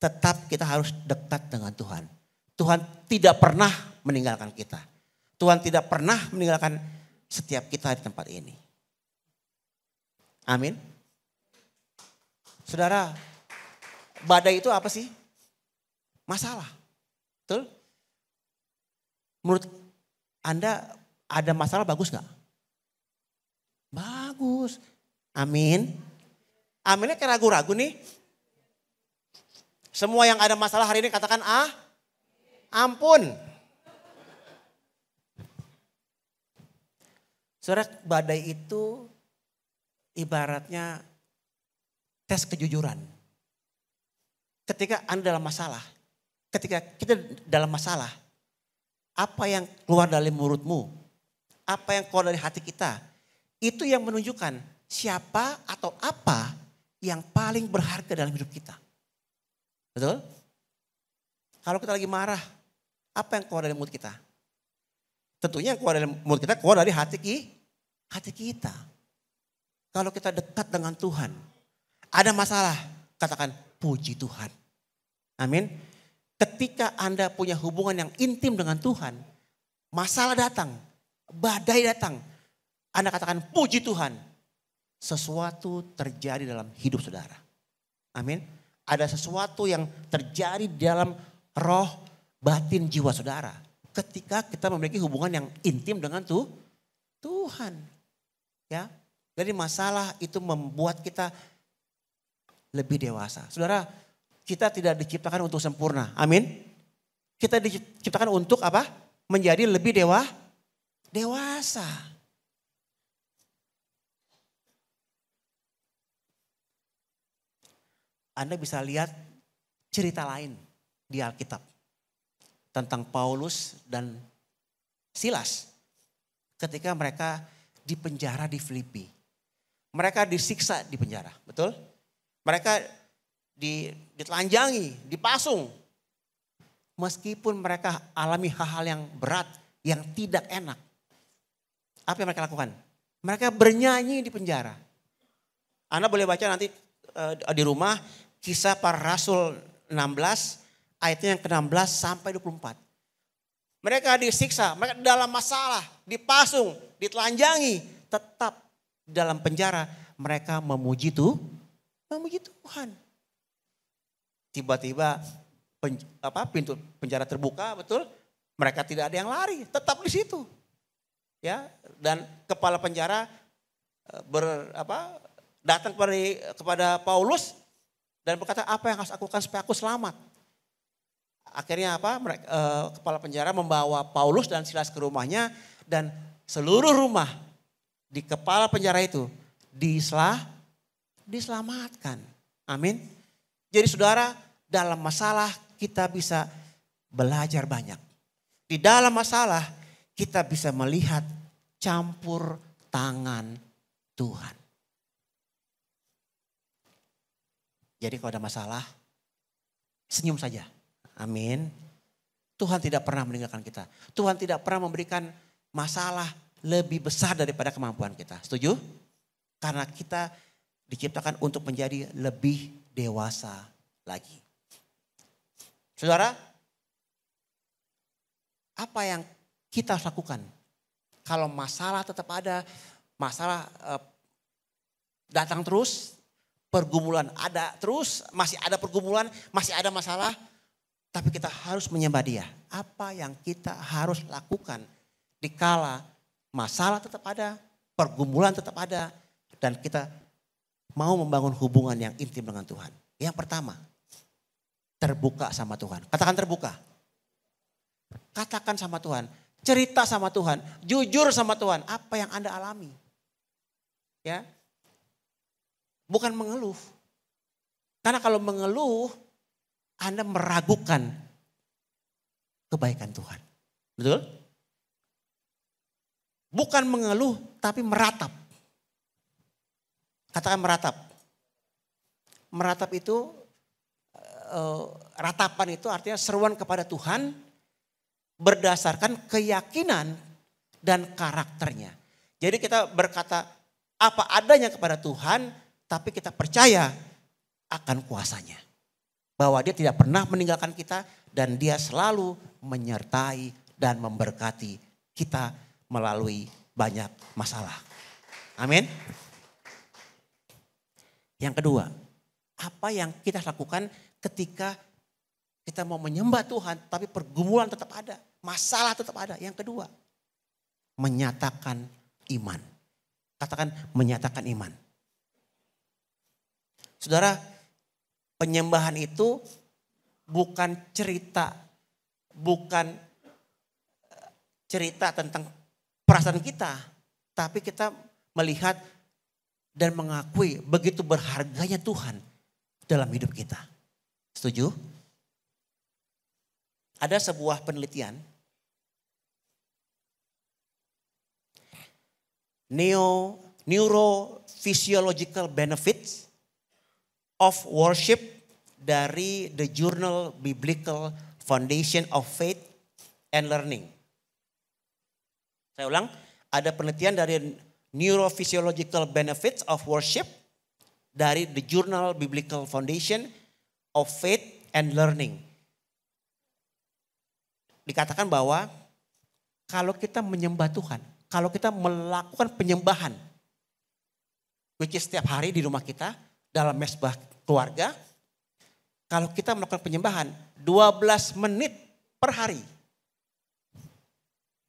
tetap kita harus dekat dengan Tuhan. Tuhan tidak pernah meninggalkan kita. Tuhan tidak pernah meninggalkan setiap kita di tempat ini. Amin. Saudara, badai itu apa sih? Masalah. Betul? Menurut Anda ada masalah bagus gak? Bagus. Amin. Aminnya kayak ragu-ragu nih. Semua yang ada masalah hari ini katakan ampun. Saudara, badai itu ibaratnya tes kejujuran. Ketika Anda dalam masalah, ketika kita dalam masalah, apa yang keluar dari mulutmu, apa yang keluar dari hati kita, itu yang menunjukkan siapa atau apa yang paling berharga dalam hidup kita. Betul? Kalau kita lagi marah, apa yang keluar dari mulut kita? Tentunya yang keluar dari mulut kita keluar dari hati kita. Kalau kita dekat dengan Tuhan, ada masalah, katakan puji Tuhan. Amin. Ketika Anda punya hubungan yang intim dengan Tuhan, masalah datang, badai datang, Anda katakan puji Tuhan. Sesuatu terjadi dalam hidup saudara. Amin. Ada sesuatu yang terjadi di dalam roh, batin, jiwa saudara. Ketika kita memiliki hubungan yang intim dengan Tuhan. Ya. Jadi masalah itu membuat kita lebih dewasa. Saudara, kita tidak diciptakan untuk sempurna. Amin. Kita diciptakan untuk apa? Menjadi lebih dewasa. Anda bisa lihat cerita lain di Alkitab. Tentang Paulus dan Silas. Ketika mereka dipenjara di Filipi. Mereka disiksa di penjara, betul? Mereka ditelanjangi, dipasung. Meskipun mereka alami hal-hal yang berat, yang tidak enak. Apa yang mereka lakukan? Mereka bernyanyi di penjara. Anda boleh baca nanti di rumah Kisah Para Rasul 16 ayatnya yang ke-16 sampai 24. Mereka disiksa, mereka dalam masalah, dipasung, ditelanjangi, tetap dalam penjara mereka memuji Tuhan. Tiba-tiba pintu penjara terbuka, betul? Mereka tidak ada yang lari, tetap di situ. Ya, dan kepala penjara datang kepada Paulus dan berkata, "Apa yang harus aku lakukan supaya aku selamat?" Akhirnya kepala penjara membawa Paulus dan Silas ke rumahnya dan seluruh rumah di kepala penjara itu diselamatkan. Amin. Jadi saudara, dalam masalah kita bisa belajar banyak. Di dalam masalah kita bisa melihat campur tangan Tuhan. Jadi kalau ada masalah, senyum saja. Amin. Tuhan tidak pernah meninggalkan kita. Tuhan tidak pernah memberikan masalah lebih besar daripada kemampuan kita. Setuju? Karena kita diciptakan untuk menjadi lebih dewasa lagi. Saudara, apa yang kita harus lakukan? Kalau masalah tetap ada, masalah datang terus, pergumulan ada terus, masih ada pergumulan, masih ada masalah, tapi kita harus menyembah Dia. Apa yang kita harus lakukan dikala masalah tetap ada, pergumulan tetap ada, dan kita mau membangun hubungan yang intim dengan Tuhan. Yang pertama, terbuka sama Tuhan. Katakan terbuka. Katakan sama Tuhan, cerita sama Tuhan, jujur sama Tuhan, apa yang Anda alami. Ya. Bukan mengeluh. Karena kalau mengeluh, Anda meragukan kebaikan Tuhan. Betul? Bukan mengeluh, tapi meratap. Katakan meratap. Meratap itu, ratapan itu artinya seruan kepada Tuhan berdasarkan keyakinan dan karakternya. Jadi kita berkata apa adanya kepada Tuhan, tapi kita percaya akan kuasanya. Bahwa Dia tidak pernah meninggalkan kita dan Dia selalu menyertai dan memberkati kita melalui banyak masalah. Amin. Yang kedua, apa yang kita lakukan ketika kita mau menyembah Tuhan tapi pergumulan tetap ada, masalah tetap ada. Yang kedua, menyatakan iman. Katakan menyatakan iman. Saudara, penyembahan itu bukan cerita tentang perasaan kita, tapi kita melihat dan mengakui begitu berharganya Tuhan dalam hidup kita. Setuju? Ada sebuah penelitian neurophysiological benefits of worship dari The Journal Biblical Foundation of Faith and Learning. Saya ulang, ada penelitian dari neurophysiological benefits of worship dari The Journal Biblical Foundation of Faith and Learning. Dikatakan bahwa kalau kita menyembah Tuhan, kalau kita melakukan penyembahan, which is setiap hari di rumah kita, dalam mesbah keluarga, kalau kita melakukan penyembahan 12 menit per hari.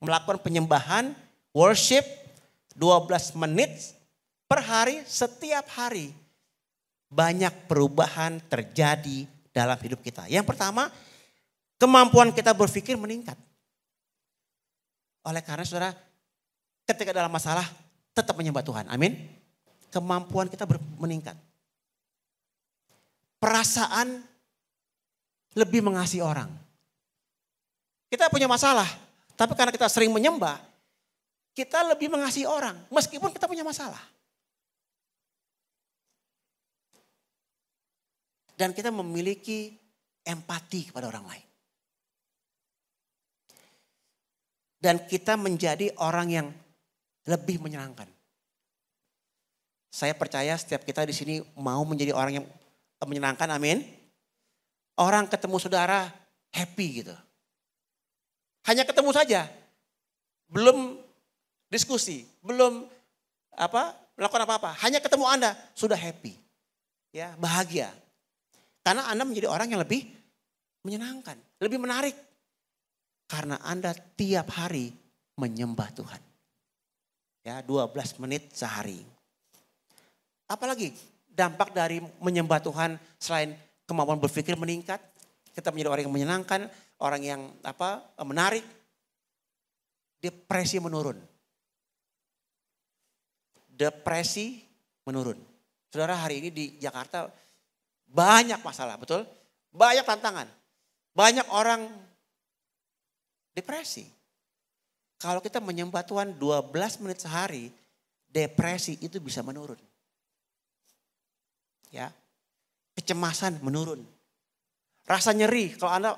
Melakukan penyembahan, worship 12 menit per hari setiap hari. Banyak perubahan terjadi dalam hidup kita. Yang pertama, kemampuan kita berpikir meningkat. Oleh karena saudara, ketika dalam masalah tetap menyembah Tuhan. Amin. Kemampuan kita meningkat. Perasaan lebih mengasihi orang. Kita punya masalah, tapi karena kita sering menyembah, kita lebih mengasihi orang meskipun kita punya masalah. Dan kita memiliki empati kepada orang lain. Dan kita menjadi orang yang lebih menyenangkan. Saya percaya setiap kita di sini mau menjadi orang yang menyenangkan, amin. Orang ketemu saudara happy gitu. Hanya ketemu saja, belum diskusi, belum melakukan apa-apa. Hanya ketemu Anda sudah happy, ya bahagia. Karena Anda menjadi orang yang lebih menyenangkan, lebih menarik. Karena Anda tiap hari menyembah Tuhan. Ya 12 menit sehari. Apalagi dampak dari menyembah Tuhan selain kemampuan berpikir meningkat, kita menjadi orang yang menyenangkan, orang yang menarik, depresi menurun. Depresi menurun. Saudara, hari ini di Jakarta banyak masalah, betul? Banyak tantangan. Banyak orang depresi. Kalau kita menyembah Tuhan 12 menit sehari, depresi itu bisa menurun. Ya. Kecemasan menurun. Rasa nyeri, kalau Anda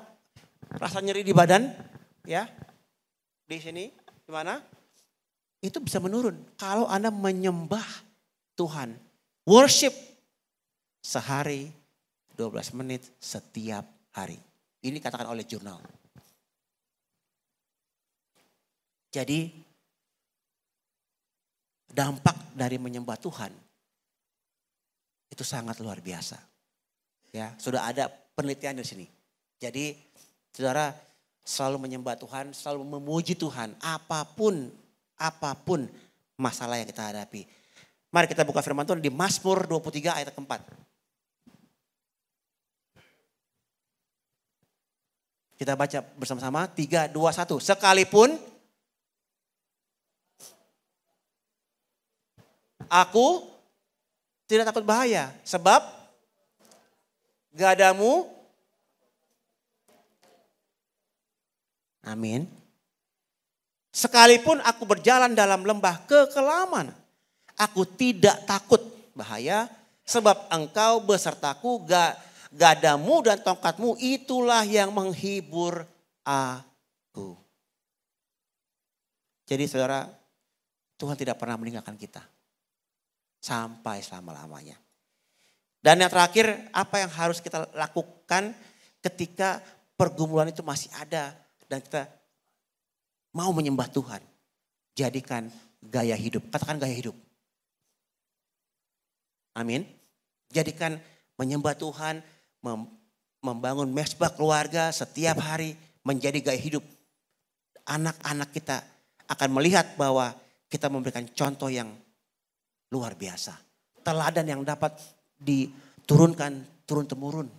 rasa nyeri di badan, ya. Di sini, di mana? Itu bisa menurun kalau Anda menyembah Tuhan. Worship sehari 12 menit setiap hari. Ini katakan oleh jurnal. Jadi dampak dari menyembah Tuhan itu sangat luar biasa. Ya, sudah ada penelitian di sini. Jadi saudara selalu menyembah Tuhan, selalu memuji Tuhan apapun masalah yang kita hadapi. Mari kita buka firman Tuhan di Mazmur 23 ayat keempat. Kita baca bersama-sama 3, 2, 1. Sekalipun aku tidak takut bahaya sebab gadamu. Amin. Sekalipun aku berjalan dalam lembah kekelaman, aku tidak takut bahaya sebab engkau besertaku, gadamu dan tongkatmu itulah yang menghibur aku. Jadi saudara, Tuhan tidak pernah meninggalkan kita sampai selama-lamanya. Dan yang terakhir, apa yang harus kita lakukan ketika pergumulan itu masih ada dan kita mau menyembah Tuhan. Jadikan gaya hidup, katakan gaya hidup. Amin. Jadikan menyembah Tuhan, membangun mesbah keluarga setiap hari menjadi gaya hidup. Anak-anak kita akan melihat bahwa kita memberikan contoh yang luar biasa. Teladan yang dapat diturunkan turun-temurun.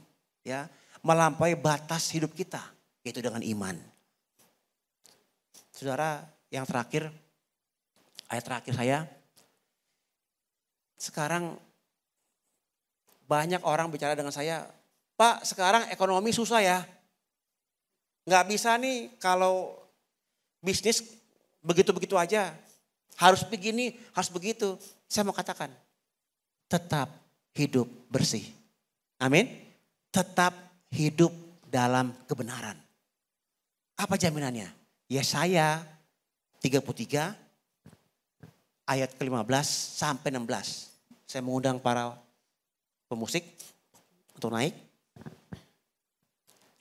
Ya, melampaui batas hidup kita. Yaitu dengan iman. Saudara, yang terakhir. Ayat terakhir saya. Sekarang banyak orang bicara dengan saya. Pak, sekarang ekonomi susah ya. Nggak bisa nih kalau bisnis begitu-begitu aja. Harus begini, harus begitu. Saya mau katakan, tetap hidup bersih. Amin. Tetap hidup dalam kebenaran. Apa jaminannya? Yesaya 33 ayat ke-15 sampai 16. Saya mengundang para pemusik untuk naik.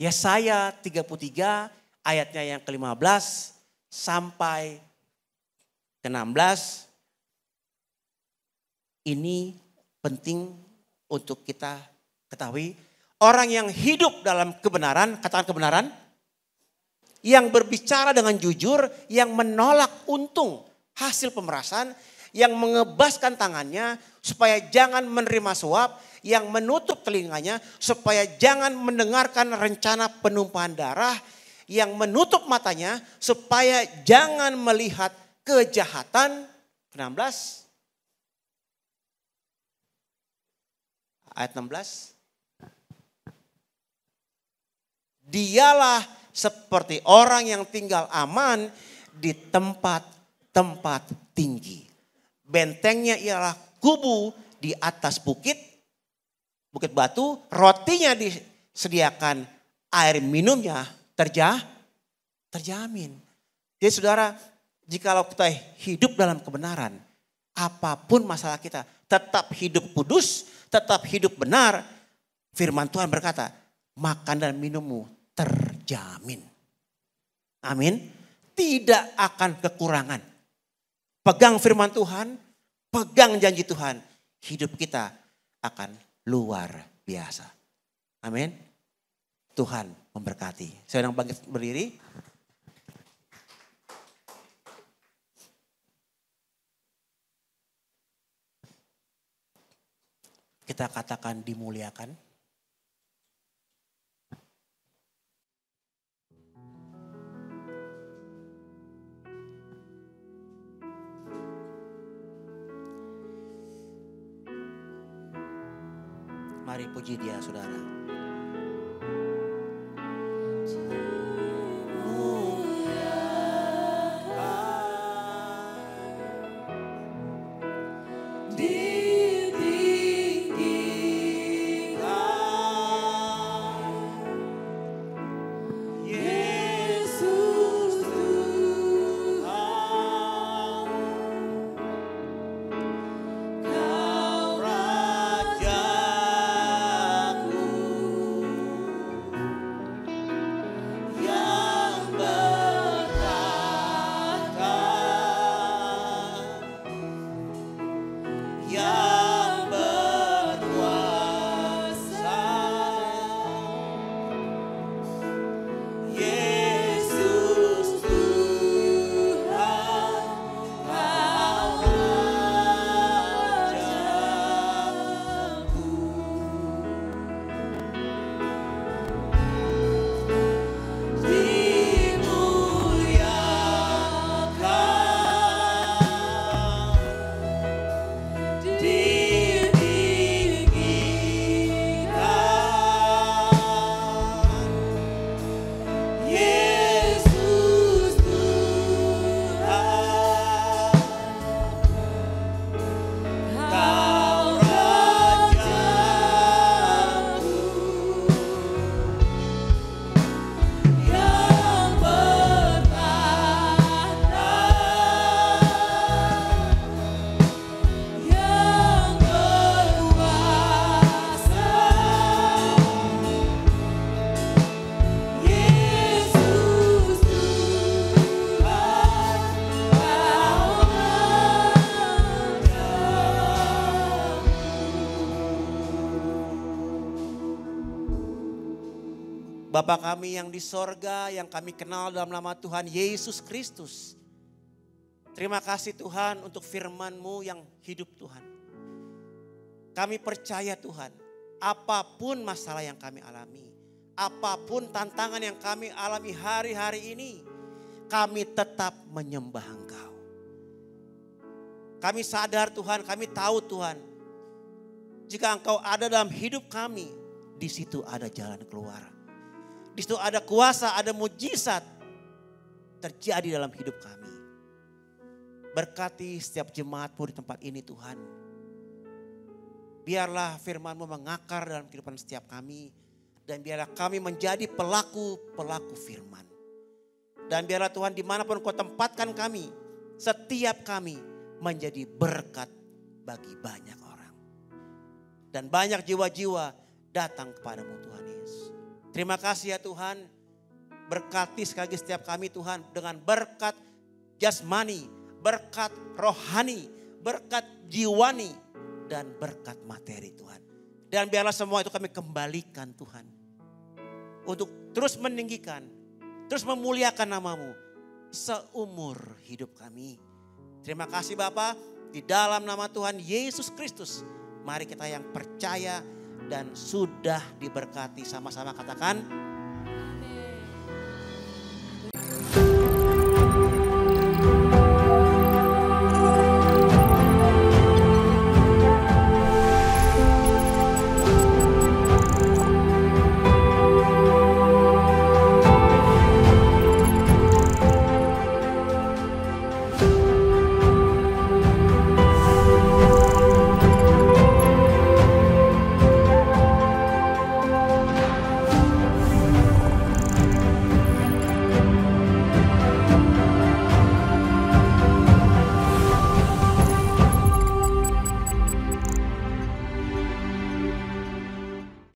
Yesaya 33 ayatnya yang ke-15 sampai ke-16. Ini penting untuk kita ketahui. Orang yang hidup dalam kebenaran, katakan kebenaran. Yang berbicara dengan jujur, yang menolak untung hasil pemerasan. Yang mengebaskan tangannya supaya jangan menerima suap. Yang menutup telinganya supaya jangan mendengarkan rencana penumpahan darah. Yang menutup matanya supaya jangan melihat kejahatan. 16. Ayat 16. Dialah seperti orang yang tinggal aman di tempat-tempat tinggi. Bentengnya ialah kubu di atas bukit batu. Rotinya disediakan, air minumnya terjamin. Jadi saudara, jikalau kita hidup dalam kebenaran, apapun masalah kita, tetap hidup kudus, tetap hidup benar. Firman Tuhan berkata, makan dan minummu terjamin. Amin. Tidak akan kekurangan. Pegang firman Tuhan, pegang janji Tuhan. Hidup kita akan luar biasa. Amin. Tuhan memberkati. Saya sedang bangkit berdiri. Kita katakan dimuliakan. Mari puji Dia, saudara. Bapa kami yang di sorga, yang kami kenal dalam nama Tuhan Yesus Kristus. Terima kasih Tuhan untuk firman-Mu yang hidup Tuhan. Kami percaya Tuhan, apapun masalah yang kami alami, apapun tantangan yang kami alami hari-hari ini, kami tetap menyembah Engkau. Kami sadar Tuhan, kami tahu Tuhan, jika Engkau ada dalam hidup kami, di situ ada jalan keluar. Di situ ada kuasa, ada mujizat terjadi dalam hidup kami. Berkati setiap jemaat-Mu di tempat ini Tuhan. Biarlah firman-Mu mengakar dalam kehidupan setiap kami. Dan biarlah kami menjadi pelaku-pelaku firman. Dan biarlah Tuhan dimanapun Kau tempatkan kami, setiap kami menjadi berkat bagi banyak orang. Dan banyak jiwa-jiwa datang kepadamu Tuhan Yesus. Terima kasih ya Tuhan, berkati sekali lagi setiap kami Tuhan dengan berkat jasmani, berkat rohani, berkat jiwani, dan berkat materi Tuhan. Dan biarlah semua itu kami kembalikan Tuhan. Untuk terus meninggikan, terus memuliakan nama-Mu seumur hidup kami. Terima kasih Bapa, di dalam nama Tuhan Yesus Kristus. Mari kita yang percaya dan sudah diberkati sama-sama katakan